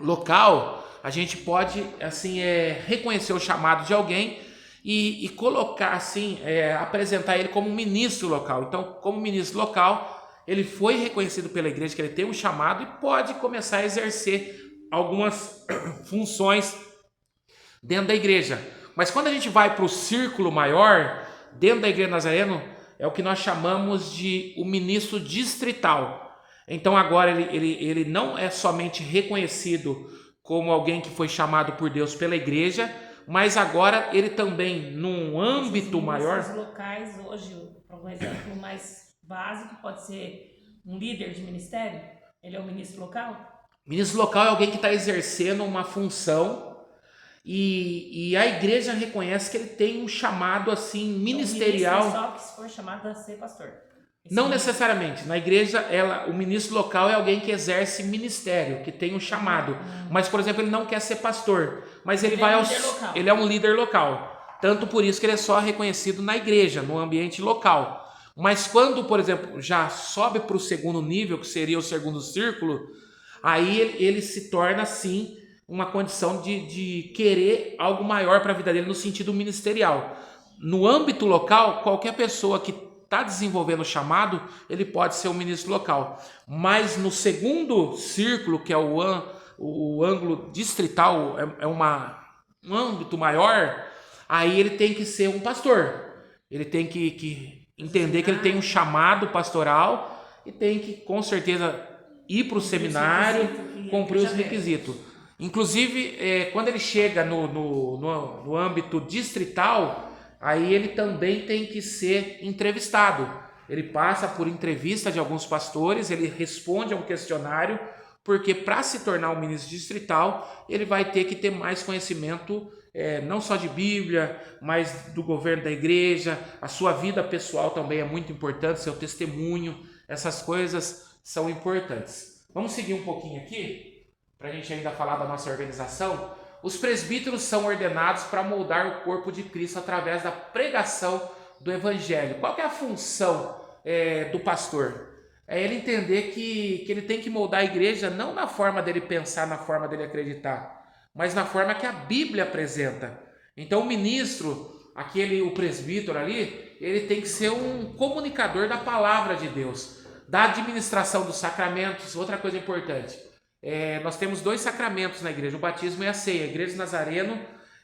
local, a gente pode assim reconhecer o chamado de alguém e colocar assim, apresentar ele como um ministro local. Então, como ministro local, ele foi reconhecido pela igreja que ele tem um chamado e pode começar a exercer algumas funções dentro da igreja. Mas quando a gente vai para o círculo maior, dentro da Igreja Nazareno, é o que nós chamamos de o ministro distrital. Então agora ele não é somente reconhecido como alguém que foi chamado por Deus pela igreja, mas agora ele também, num âmbito maior... Os locais hoje, por um exemplo mais básico, pode ser um líder de ministério? Ele é o ministro local? Ministro local é alguém que está exercendo uma função e a igreja reconhece que ele tem um chamado assim ministerial. O ministro é só que se for chamado a ser pastor. Não necessariamente. Na igreja, o ministro local é alguém que exerce ministério, que tem um chamado. Mas, por exemplo, ele não quer ser pastor, mas ele é um líder local. Tanto por isso que ele é só reconhecido na igreja, no ambiente local. Mas quando, por exemplo, já sobe para o segundo nível, que seria o segundo círculo, aí ele se torna, sim, uma condição de querer algo maior para a vida dele no sentido ministerial. No âmbito local, qualquer pessoa que está desenvolvendo o chamado, ele pode ser um ministro local. Mas no segundo círculo, que é o ângulo distrital, um âmbito maior, aí ele tem que ser um pastor. Ele tem que entender que ele tem um chamado pastoral e tem que, com certeza, ir para o seminário, cumprir os requisitos. Inclusive, quando ele chega no âmbito distrital, aí ele também tem que ser entrevistado. Ele passa por entrevista de alguns pastores, ele responde a um questionário, porque para se tornar um ministro distrital, ele vai ter que ter mais conhecimento, não só de Bíblia, mas do governo da igreja. A sua vida pessoal também é muito importante, seu testemunho, essas coisas são importantes. Vamos seguir um pouquinho aqui, para a gente ainda falar da nossa organização. Os presbíteros são ordenados para moldar o corpo de Cristo através da pregação do Evangelho. Qual que é a função do pastor? É ele entender que ele tem que moldar a igreja não na forma dele pensar, na forma dele acreditar, mas na forma que a Bíblia apresenta. Então o ministro, o presbítero ali, ele tem que ser um comunicador da palavra de Deus, da administração dos sacramentos. Outra coisa importante, nós temos 2 sacramentos na igreja, o batismo e a ceia. A Igreja de Nazareno,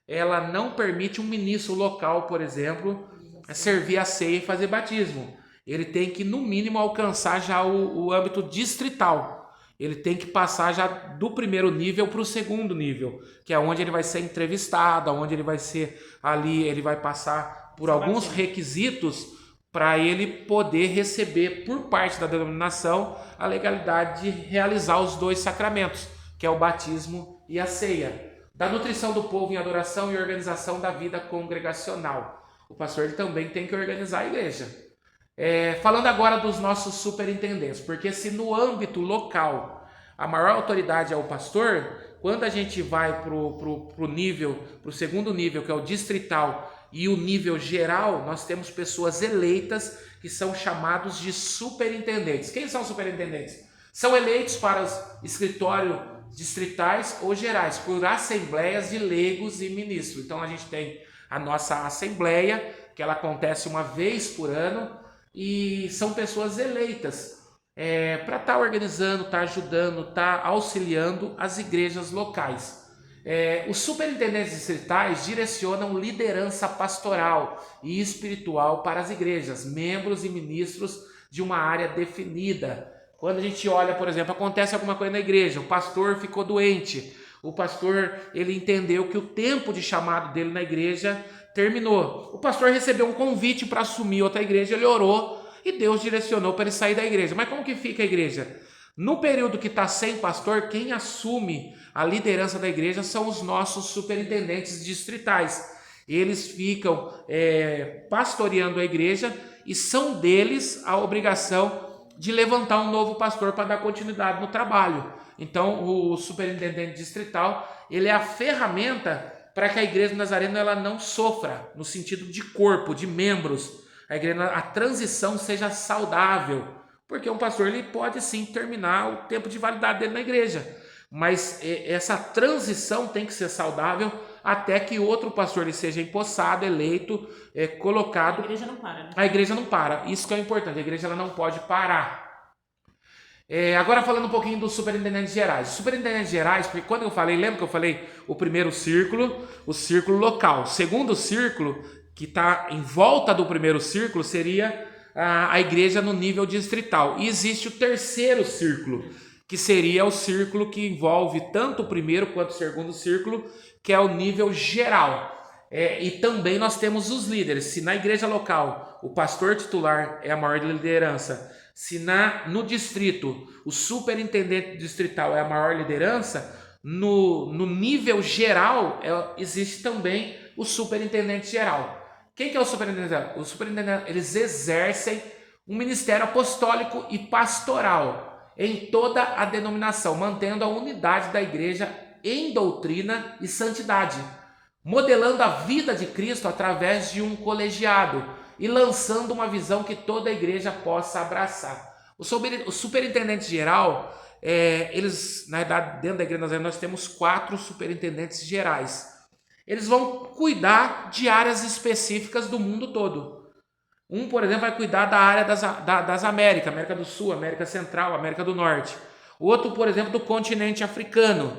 ela não permite um ministro local, por exemplo, servir a ceia e fazer batismo. Ele tem que, no mínimo, alcançar já o âmbito distrital. ele tem que passar já do primeiro nível para o segundo nível, que é onde ele vai ser entrevistado, onde ele vai ser ali, ele vai passar por alguns requisitos para ele poder receber por parte da denominação a legalidade de realizar os 2 sacramentos, que é o batismo e a ceia, da nutrição do povo em adoração e organização da vida congregacional. O pastor ele também tem que organizar a igreja. Falando agora dos nossos superintendentes, porque se no âmbito local a maior autoridade é o pastor, quando a gente vai para o segundo nível, que é o distrital, e o nível geral, nós temos pessoas eleitas que são chamados de superintendentes. Quem são superintendentes? São eleitos para os escritórios distritais ou gerais, por assembleias de leigos e ministros. Então a gente tem a nossa assembleia, que ela acontece uma vez por ano, e são pessoas eleitas para estar organizando, estar ajudando, estar auxiliando as igrejas locais. Os superintendentes distritais direcionam liderança pastoral e espiritual para as igrejas, membros e ministros de uma área definida. Quando a gente olha, por exemplo, acontece alguma coisa na igreja, o pastor ficou doente, o pastor ele entendeu que o tempo de chamado dele na igreja terminou. O pastor recebeu um convite para assumir outra igreja, ele orou e Deus direcionou para ele sair da igreja. Mas como que fica a igreja? No período que está sem pastor, quem assume a liderança da igreja são os nossos superintendentes distritais. Eles ficam pastoreando a igreja e são deles a obrigação de levantar um novo pastor para dar continuidade no trabalho. Então, o superintendente distrital, ele é a ferramenta para que a igreja nazarena ela não sofra no sentido de corpo, de membros. A transição seja saudável, porque um pastor ele pode sim terminar o tempo de validade dele na igreja, mas essa transição tem que ser saudável até que outro pastor ele seja empossado, eleito, colocado. A igreja não para, né? A igreja não para, isso que é importante, a igreja ela não pode parar. Agora falando um pouquinho dos superintendentes gerais. Os superintendentes gerais, porque quando eu falei, lembra que eu falei o primeiro círculo, o círculo local. O segundo círculo, que está em volta do primeiro círculo, seria a igreja no nível distrital. E existe o terceiro círculo, que seria o círculo que envolve tanto o primeiro quanto o segundo círculo, que é o nível geral. E também nós temos os líderes. Se na igreja local o pastor titular é a maior liderança, se no distrito o superintendente distrital é a maior liderança, no nível geral existe também o superintendente geral. Quem que é o superintendente geral? O superintendente, eles exercem um ministério apostólico e pastoral em toda a denominação, mantendo a unidade da igreja em doutrina e santidade, modelando a vida de Cristo através de um colegiado e lançando uma visão que toda a igreja possa abraçar. O superintendente geral, eles, na verdade, dentro da igreja nazarena nós temos 4 superintendentes gerais. Eles vão cuidar de áreas específicas do mundo todo. Um, por exemplo, vai cuidar da área das Américas, América do Sul, América Central, América do Norte. O outro, por exemplo, do continente africano.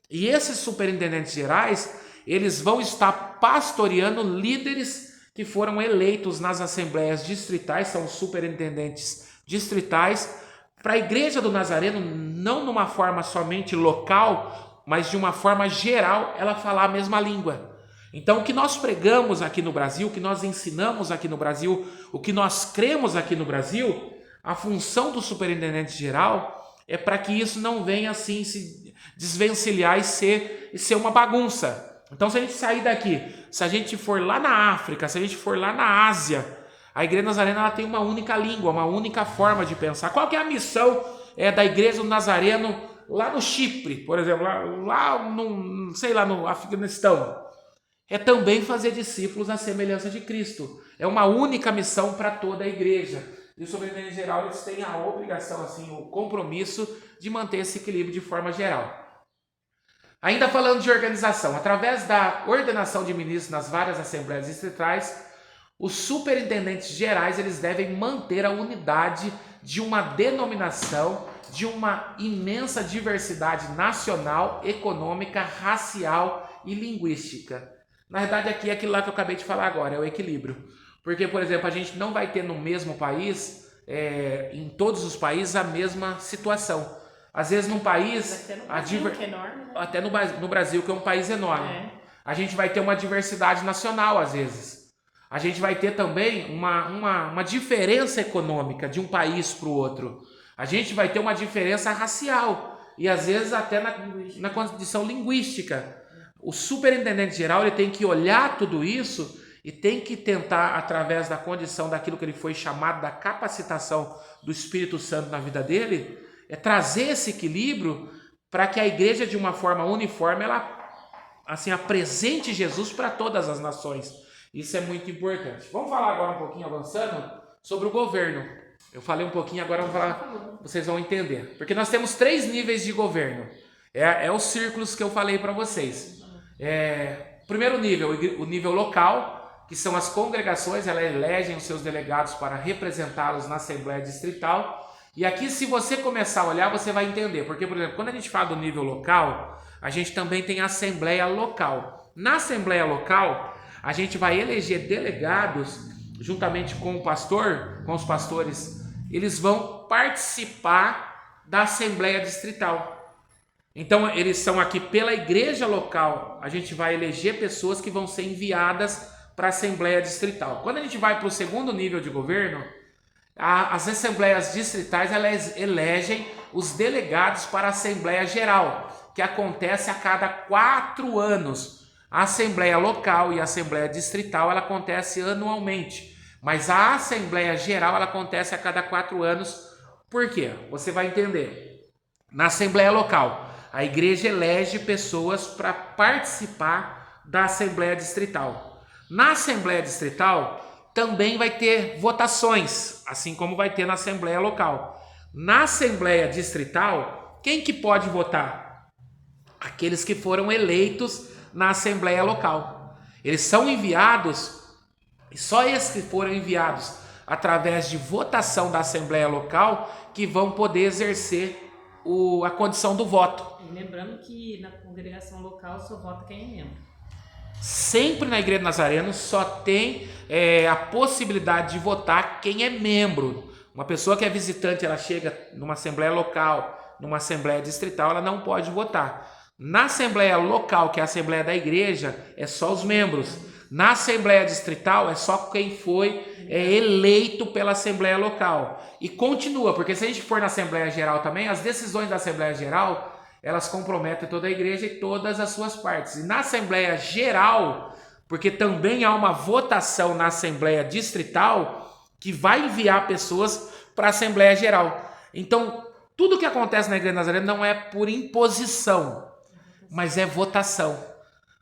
E esses superintendentes gerais, eles vão estar pastoreando líderes que foram eleitos nas assembleias distritais, são os superintendentes distritais, para a igreja do Nazareno, não numa forma somente local, mas de uma forma geral, ela falar a mesma língua. Então, o que nós pregamos aqui no Brasil, o que nós ensinamos aqui no Brasil, o que nós cremos aqui no Brasil, a função do superintendente geral é para que isso não venha assim se desvencilhar e ser uma bagunça. Então, se a gente sair daqui, se a gente for lá na África, se a gente for lá na Ásia, a igreja nazarena ela tem uma única língua, uma única forma de pensar. Qual que é a missão da igreja do Nazareno lá no Chipre, por exemplo, no Afeganistão? É também fazer discípulos à semelhança de Cristo. É uma única missão para toda a igreja. E o superintendente geral eles têm a obrigação, assim, o compromisso de manter esse equilíbrio de forma geral. Ainda falando de organização, através da ordenação de ministros nas várias assembleias distritais, os superintendentes gerais eles devem manter a unidade de uma denominação, de uma imensa diversidade nacional, econômica, racial e linguística. Na verdade, aqui é aquilo lá que eu acabei de falar agora, é o equilíbrio. Porque, por exemplo, a gente não vai ter no mesmo país, em todos os países, a mesma situação. Às vezes num país, Até no Brasil, que é enorme, né? até no Brasil, que é um país enorme, a gente vai ter uma diversidade nacional às vezes. A gente vai ter também uma diferença econômica de um país para o outro. A gente vai ter uma diferença racial e às vezes até na condição linguística. O superintendente geral ele tem que olhar tudo isso e tem que tentar, através da condição daquilo que ele foi chamado, da capacitação do Espírito Santo na vida dele, trazer esse equilíbrio para que a igreja, de uma forma uniforme, ela assim apresente Jesus para todas as nações. Isso é muito importante. Vamos falar agora um pouquinho, avançando, sobre o governo. Eu falei um pouquinho, agora vamos falar, vocês vão entender. Porque nós temos 3 níveis de governo. É os círculos que eu falei para vocês. Primeiro nível, o nível local, que são as congregações, elas elegem os seus delegados para representá-los na Assembleia Distrital. E aqui, se você começar a olhar, você vai entender. Porque, por exemplo, quando a gente fala do nível local, a gente também tem a Assembleia Local. Na Assembleia Local, a gente vai eleger delegados, juntamente com o pastor, com os pastores, eles vão participar da Assembleia Distrital. Então, eles são aqui pela igreja local, a gente vai eleger pessoas que vão ser enviadas para a Assembleia Distrital. Quando a gente vai para o segundo nível de governo, as Assembleias Distritais elas elegem os delegados para a Assembleia Geral, que acontece a cada 4 anos. A Assembleia Local e a Assembleia Distrital ela acontece anualmente, mas a Assembleia Geral ela acontece a cada 4 anos. Por quê? Você vai entender. Na Assembleia Local, a igreja elege pessoas para participar da Assembleia Distrital. Na Assembleia Distrital também vai ter votações, assim como vai ter na Assembleia Local. Na Assembleia Distrital, quem que pode votar? Aqueles que foram eleitos na Assembleia Local. Eles são enviados, e só esses que foram enviados através de votação da Assembleia Local que vão poder exercer a condição do voto. E lembrando que na congregação local só vota quem é membro. Sempre na Igreja do Nazareno só tem a possibilidade de votar quem é membro. Uma pessoa que é visitante, ela chega numa Assembleia Local, numa Assembleia Distrital, ela não pode votar. Na Assembleia Local, que é a Assembleia da Igreja, é só os membros. Na Assembleia Distrital é só quem foi eleito pela Assembleia Local. E continua, porque se a gente for na Assembleia Geral também, as decisões da Assembleia Geral, elas comprometem toda a igreja e todas as suas partes. E na Assembleia Geral, porque também há uma votação na Assembleia Distrital que vai enviar pessoas para a Assembleia Geral. Então, tudo que acontece na Igreja Nazarena não é por imposição, mas é votação.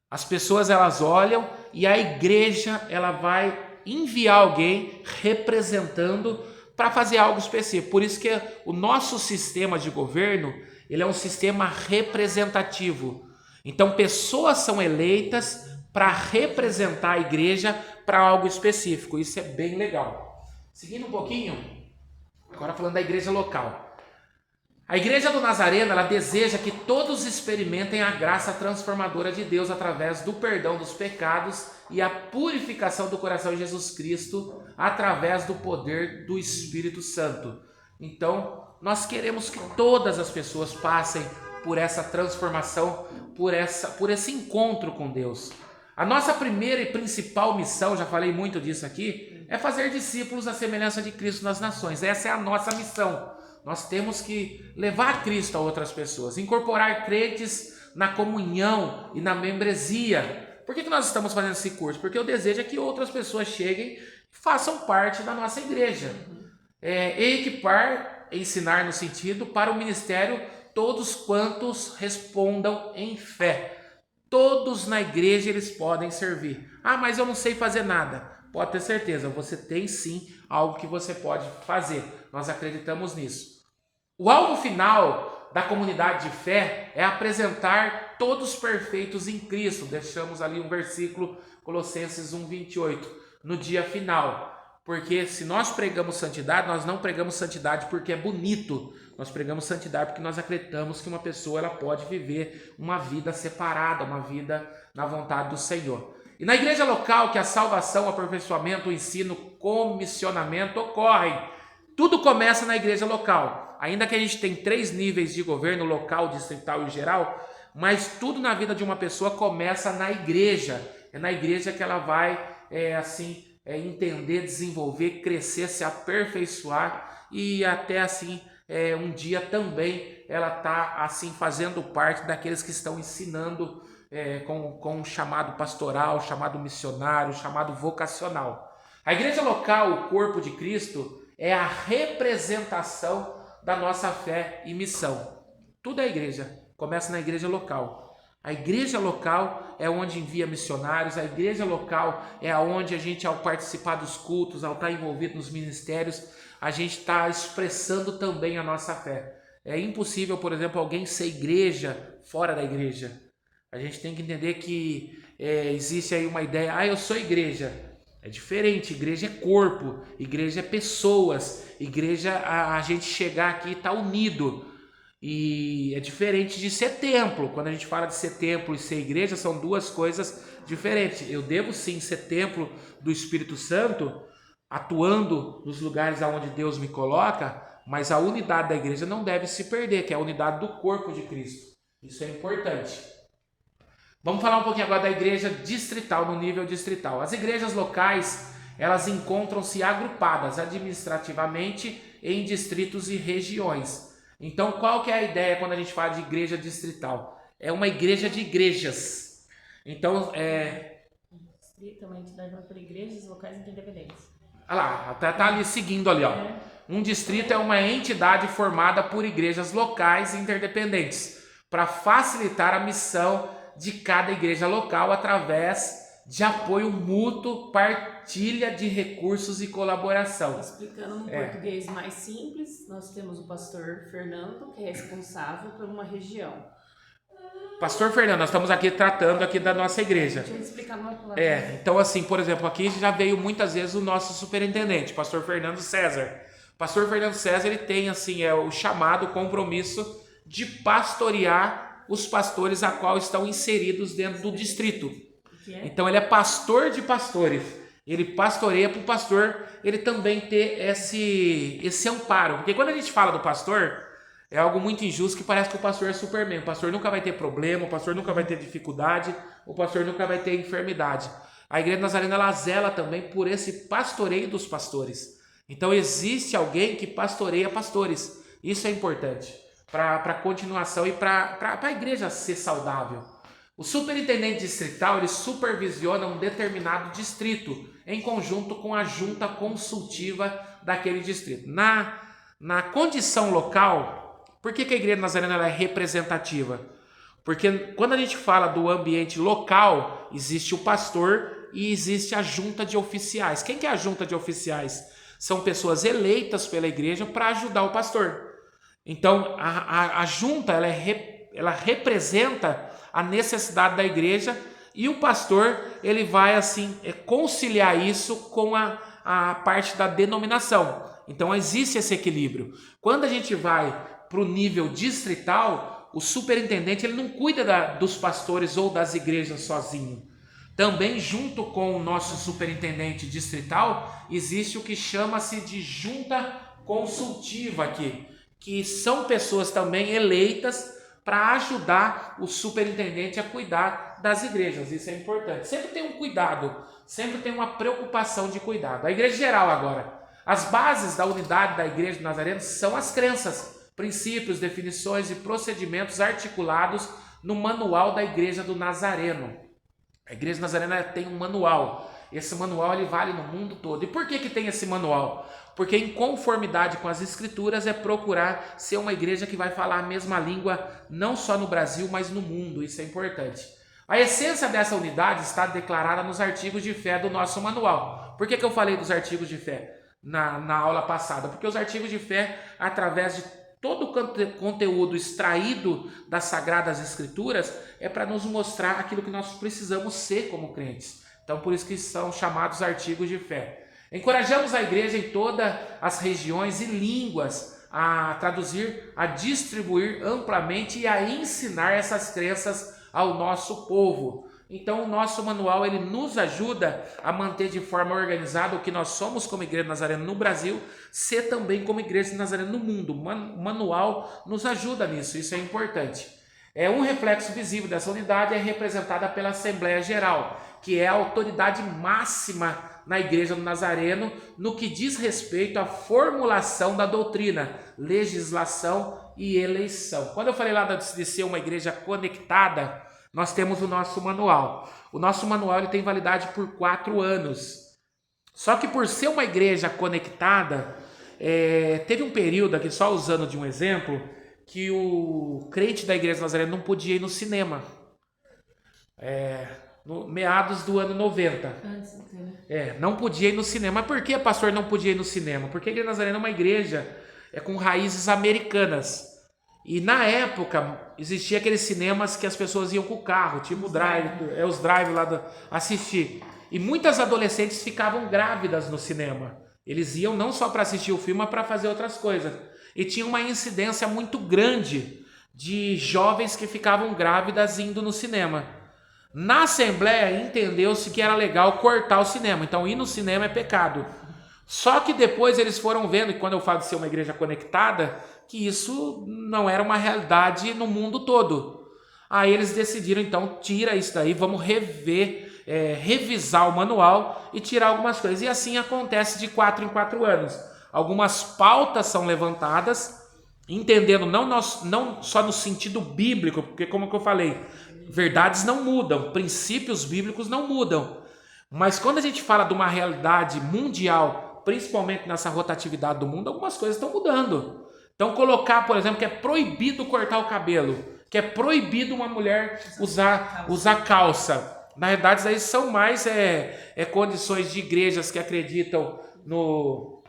As pessoas elas olham e a igreja ela vai enviar alguém representando para fazer algo específico. Por isso que o nosso sistema de governo ele é um sistema representativo. Então pessoas são eleitas para representar a igreja para algo específico. Isso é bem legal. Seguindo um pouquinho, agora falando da igreja local. A Igreja do Nazareno, ela deseja que todos experimentem a graça transformadora de Deus através do perdão dos pecados e a purificação do coração de Jesus Cristo através do poder do Espírito Santo. Então, nós queremos que todas as pessoas passem por essa transformação, por esse encontro com Deus. A nossa primeira e principal missão, já falei muito disso aqui, é fazer discípulos à semelhança de Cristo nas nações. Essa é a nossa missão. Nós temos que levar Cristo a outras pessoas, incorporar crentes na comunhão e na membresia. Por que nós estamos fazendo esse curso? Porque o desejo é que outras pessoas cheguem e façam parte da nossa igreja. Equipar, ensinar no sentido, para o ministério, todos quantos respondam em fé. Todos na igreja eles podem servir. Ah, mas eu não sei fazer nada. Pode ter certeza, você tem sim algo que você pode fazer. Nós acreditamos nisso. O alvo final da comunidade de fé é apresentar todos perfeitos em Cristo. Deixamos ali um versículo, Colossenses 1:28, no dia final. Porque se nós pregamos santidade, nós não pregamos santidade porque é bonito. Nós pregamos santidade porque nós acreditamos que uma pessoa ela pode viver uma vida separada, uma vida na vontade do Senhor. E na igreja local que a salvação, o aperfeiçoamento, o ensino, o comissionamento ocorrem. Tudo começa na igreja local. Ainda que a gente tem 3 níveis de governo, local, distrital e geral, mas tudo na vida de uma pessoa começa na igreja. É na igreja que ela vai entender, desenvolver, crescer, se aperfeiçoar e até assim um dia também ela está assim fazendo parte daqueles que estão ensinando com um chamado pastoral, chamado missionário, chamado vocacional. A igreja local, o corpo de Cristo, é a representação da nossa fé e missão. Tudo é igreja, começa na igreja local. A igreja local é onde envia missionários, a igreja local é onde a gente, ao participar dos cultos, ao estar envolvido nos ministérios, a gente está expressando também a nossa fé. É impossível, por exemplo, alguém ser igreja fora da igreja. A gente tem que entender que existe aí uma ideia, eu sou igreja. É diferente, igreja é corpo, igreja é pessoas, igreja a gente chegar aqui e estar unido. E é diferente de ser templo. Quando a gente fala de ser templo e ser igreja, são 2 coisas diferentes. Eu devo sim ser templo do Espírito Santo, atuando nos lugares aonde Deus me coloca, mas a unidade da igreja não deve se perder, que é a unidade do corpo de Cristo. Isso é importante. Vamos falar um pouquinho agora da igreja distrital, no nível distrital. As igrejas locais, elas encontram-se agrupadas administrativamente em distritos e regiões. Então, qual que é a ideia quando a gente fala de igreja distrital? É uma igreja de igrejas. Então, Distrito é uma entidade por igrejas locais interdependentes. Olha lá, tá ali seguindo ali, ó. Um distrito é uma entidade formada por igrejas locais interdependentes para facilitar a missão de cada igreja local através de apoio mútuo, partilha de recursos e colaboração. Explicando no português mais simples, nós temos o pastor Fernando, que é responsável por uma região. Pastor Fernando, nós estamos aqui tratando aqui da nossa igreja. Deixa eu explicar uma palavra. Então assim, por exemplo, aqui já veio muitas vezes o nosso superintendente, pastor Fernando César. Pastor Fernando César, ele tem assim, o chamado, o compromisso de pastorear os pastores a qual estão inseridos dentro do distrito. Então ele é pastor de pastores. Ele pastoreia para o pastor ele também ter esse amparo. Porque quando a gente fala do pastor, é algo muito injusto que parece que o pastor é Superman. O pastor nunca vai ter problema, o pastor nunca vai ter dificuldade, o pastor nunca vai ter enfermidade. A Igreja Nazarena, ela zela também por esse pastoreio dos pastores. Então existe alguém que pastoreia pastores. Isso é importante para a continuação e para a igreja ser saudável. O superintendente distrital, ele supervisiona um determinado distrito em conjunto com a junta consultiva daquele distrito. Na condição local, por que a Igreja Nazarena ela é representativa? Porque quando a gente fala do ambiente local, existe o pastor e existe a junta de oficiais. Quem que é a junta de oficiais? São pessoas eleitas pela igreja para ajudar o pastor. Então, a junta ela representa a necessidade da igreja e o pastor ele vai assim conciliar isso com a parte da denominação. Então, existe esse equilíbrio. Quando a gente vai para o nível distrital, o superintendente ele não cuida dos pastores ou das igrejas sozinho. Também, junto com o nosso superintendente distrital, existe o que chama-se de junta consultiva aqui, que são pessoas também eleitas para ajudar o superintendente a cuidar das igrejas. Isso é importante. Sempre tem um cuidado, sempre tem uma preocupação de cuidado. A igreja geral agora. As bases da unidade da Igreja do Nazareno são as crenças, princípios, definições e procedimentos articulados no manual da Igreja do Nazareno. A Igreja Nazarena tem um manual. Esse manual ele vale no mundo todo. E por que tem esse manual? Porque em conformidade com as Escrituras é procurar ser uma igreja que vai falar a mesma língua não só no Brasil, mas no mundo. Isso é importante. A essência dessa unidade está declarada nos artigos de fé do nosso manual. Por que eu falei dos artigos de fé na aula passada? Porque os artigos de fé, através de todo o conteúdo extraído das Sagradas Escrituras, é para nos mostrar aquilo que nós precisamos ser como crentes. Então, por isso que são chamados artigos de fé. Encorajamos a igreja em todas as regiões e línguas a traduzir, a distribuir amplamente e a ensinar essas crenças ao nosso povo. Então o nosso manual ele nos ajuda a manter de forma organizada o que nós somos como Igreja Nazarena no Brasil, ser também como Igreja Nazarena no mundo. O manual nos ajuda nisso, isso é importante. Um reflexo visível dessa unidade é representada pela Assembleia Geral, que é a autoridade máxima na Igreja do Nazareno no que diz respeito à formulação da doutrina, legislação e eleição. Quando eu falei lá de ser uma igreja conectada, nós temos o nosso manual. O nosso manual ele tem validade por 4 anos. Só que por ser uma igreja conectada, teve um período aqui, só usando de um exemplo, que o crente da Igreja Nazarena não podia ir no cinema. No meados do ano 90. Não podia ir no cinema. Mas por que, pastor, não podia ir no cinema? Porque a Igreja Nazarena é uma igreja com raízes americanas. E na época existia aqueles cinemas que as pessoas iam com o carro, tipo os drive lá assistir. E muitas adolescentes ficavam grávidas no cinema. Eles iam não só para assistir o filme, mas para fazer outras coisas. E tinha uma incidência muito grande de jovens que ficavam grávidas indo no cinema. Na Assembleia entendeu-se que era legal cortar o cinema. Então ir no cinema é pecado. Só que depois eles foram vendo, e quando eu falo de ser uma igreja conectada, que isso não era uma realidade no mundo todo. Aí eles decidiram, então, tira isso daí, vamos revisar o manual e tirar algumas coisas. E assim acontece de 4 em 4 anos. Algumas pautas são levantadas, entendendo não só no sentido bíblico, porque como que eu falei, verdades não mudam, princípios bíblicos não mudam. Mas quando a gente fala de uma realidade mundial, principalmente nessa rotatividade do mundo, algumas coisas estão mudando. Então colocar, por exemplo, que é proibido cortar o cabelo, que é proibido uma mulher usar calça. Na verdade, isso aí são mais condições de igrejas que acreditam no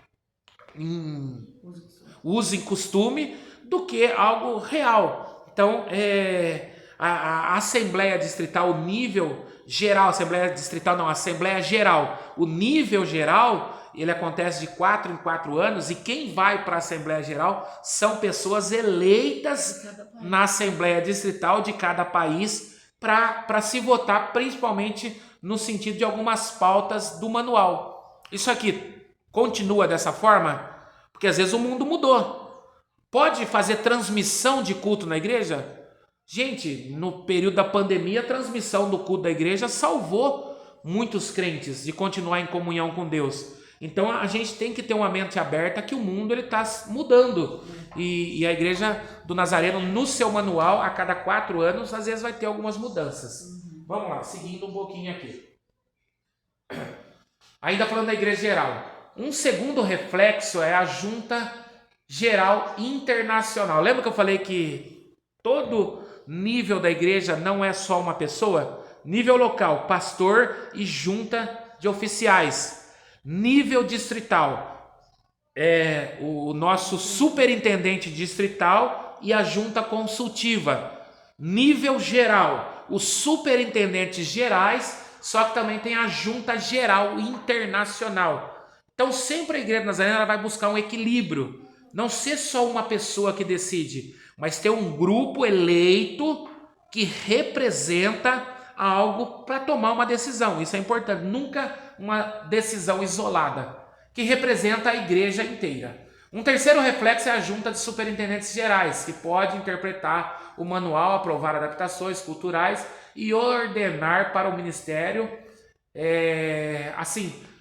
uso em costume do que algo real. Então, a Assembleia Distrital, o nível geral, Assembleia Geral, o nível geral, ele acontece de 4 em 4 anos, e quem vai para a Assembleia Geral são pessoas eleitas na Assembleia Distrital de cada país para se votar, principalmente no sentido de algumas pautas do manual. Isso aqui continua dessa forma, porque às vezes o mundo mudou. Pode fazer transmissão de culto na igreja? Gente, no período da pandemia, a transmissão do culto da igreja salvou muitos crentes de continuar em comunhão com Deus. Então a gente tem que ter uma mente aberta que o mundo está mudando. E a Igreja do Nazareno, no seu manual, a cada 4 anos, às vezes vai ter algumas mudanças. Vamos lá, seguindo um pouquinho aqui. Ainda falando da Igreja Geral. Um segundo reflexo é a Junta Geral Internacional. Lembra que eu falei que todo nível da igreja não é só uma pessoa? Nível local, pastor e junta de oficiais. Nível distrital, o nosso superintendente distrital e a junta consultiva. Nível geral, os superintendentes gerais, só que também tem a junta geral internacional. Então sempre a Igreja Nazarena vai buscar um equilíbrio, não ser só uma pessoa que decide, mas ter um grupo eleito que representa algo para tomar uma decisão. Isso é importante, nunca uma decisão isolada, que representa a igreja inteira. Um terceiro reflexo é a junta de superintendentes gerais, que pode interpretar o manual, aprovar adaptações culturais e ordenar para o ministério.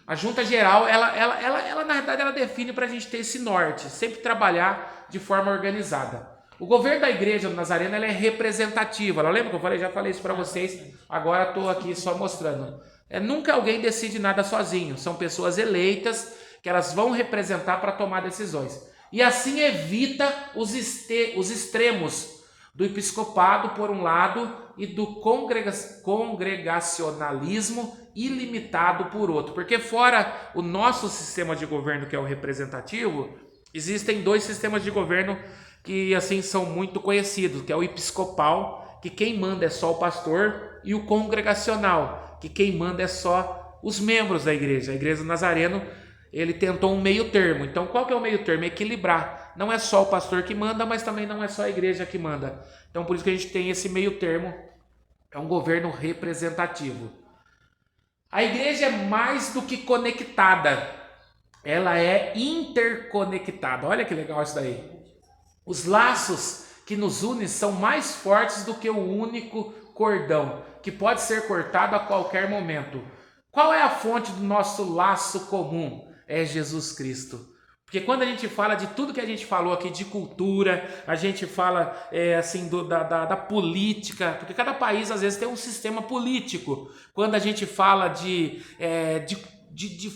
A junta geral, ela na verdade, ela define para a gente ter esse norte, sempre trabalhar de forma organizada. O governo da Igreja do Nazareno ela é representativa. Lembra que eu falei? Já falei isso para vocês, agora estou aqui só mostrando. Nunca alguém decide nada sozinho, são pessoas eleitas que elas vão representar para tomar decisões. E assim evita os extremos do episcopado por um lado e do congregacionalismo ilimitado por outro. Porque fora o nosso sistema de governo, que é o representativo, existem 2 sistemas de governo que assim são muito conhecidos, que é o episcopal, que quem manda é só o pastor, e o congregacional, que quem manda é só os membros da igreja. A Igreja do Nazareno, ele tentou um meio termo. Então qual que é o meio termo? Equilibrar. Não é só o pastor que manda, mas também não é só a igreja que manda. Então por isso que a gente tem esse meio termo É um governo representativo. A igreja é mais do que conectada, ela é interconectada. Olha que legal isso daí. Os laços que nos unem são mais fortes do que o único cordão, que pode ser cortado a qualquer momento. Qual é a fonte do nosso laço comum? É Jesus Cristo. Porque quando a gente fala de tudo que a gente falou aqui, de cultura, a gente fala assim da política, porque cada país às vezes tem um sistema político. Quando a gente fala de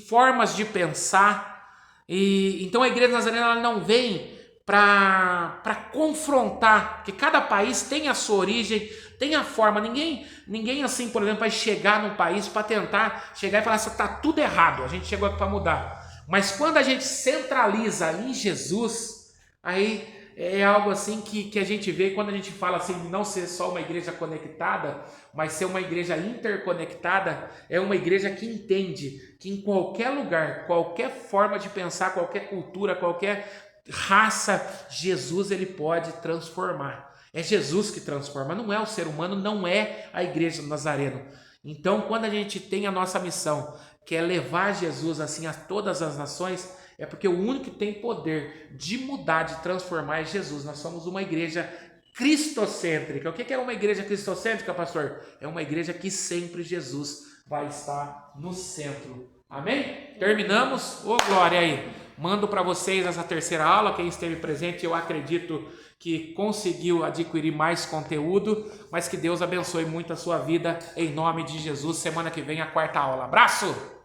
formas de pensar, então a Igreja Nazarena ela não vem para confrontar, porque cada país tem a sua origem, tem a forma. Ninguém assim, por exemplo, vai chegar num país para tentar chegar e falar assim, está tudo errado, a gente chegou aqui para mudar. Mas quando a gente centraliza em Jesus, aí é algo assim que a gente vê quando a gente fala assim de não ser só uma igreja conectada, mas ser uma igreja interconectada, é uma igreja que entende que em qualquer lugar, qualquer forma de pensar, qualquer cultura, qualquer raça, Jesus ele pode transformar. É Jesus que transforma, não é o ser humano, não é a igreja do Nazareno. Então, quando a gente tem a nossa missão, que é levar Jesus assim a todas as nações, é porque o único que tem poder de mudar, de transformar é Jesus. Nós somos uma igreja cristocêntrica. O que é uma igreja cristocêntrica, pastor? É uma igreja que sempre Jesus vai estar no centro. Amém? Terminamos? Ô, glória aí! Mando para vocês essa terceira aula. Quem esteve presente, eu acredito que conseguiu adquirir mais conteúdo, mas que Deus abençoe muito a sua vida, em nome de Jesus. Semana que vem a quarta aula. Abraço!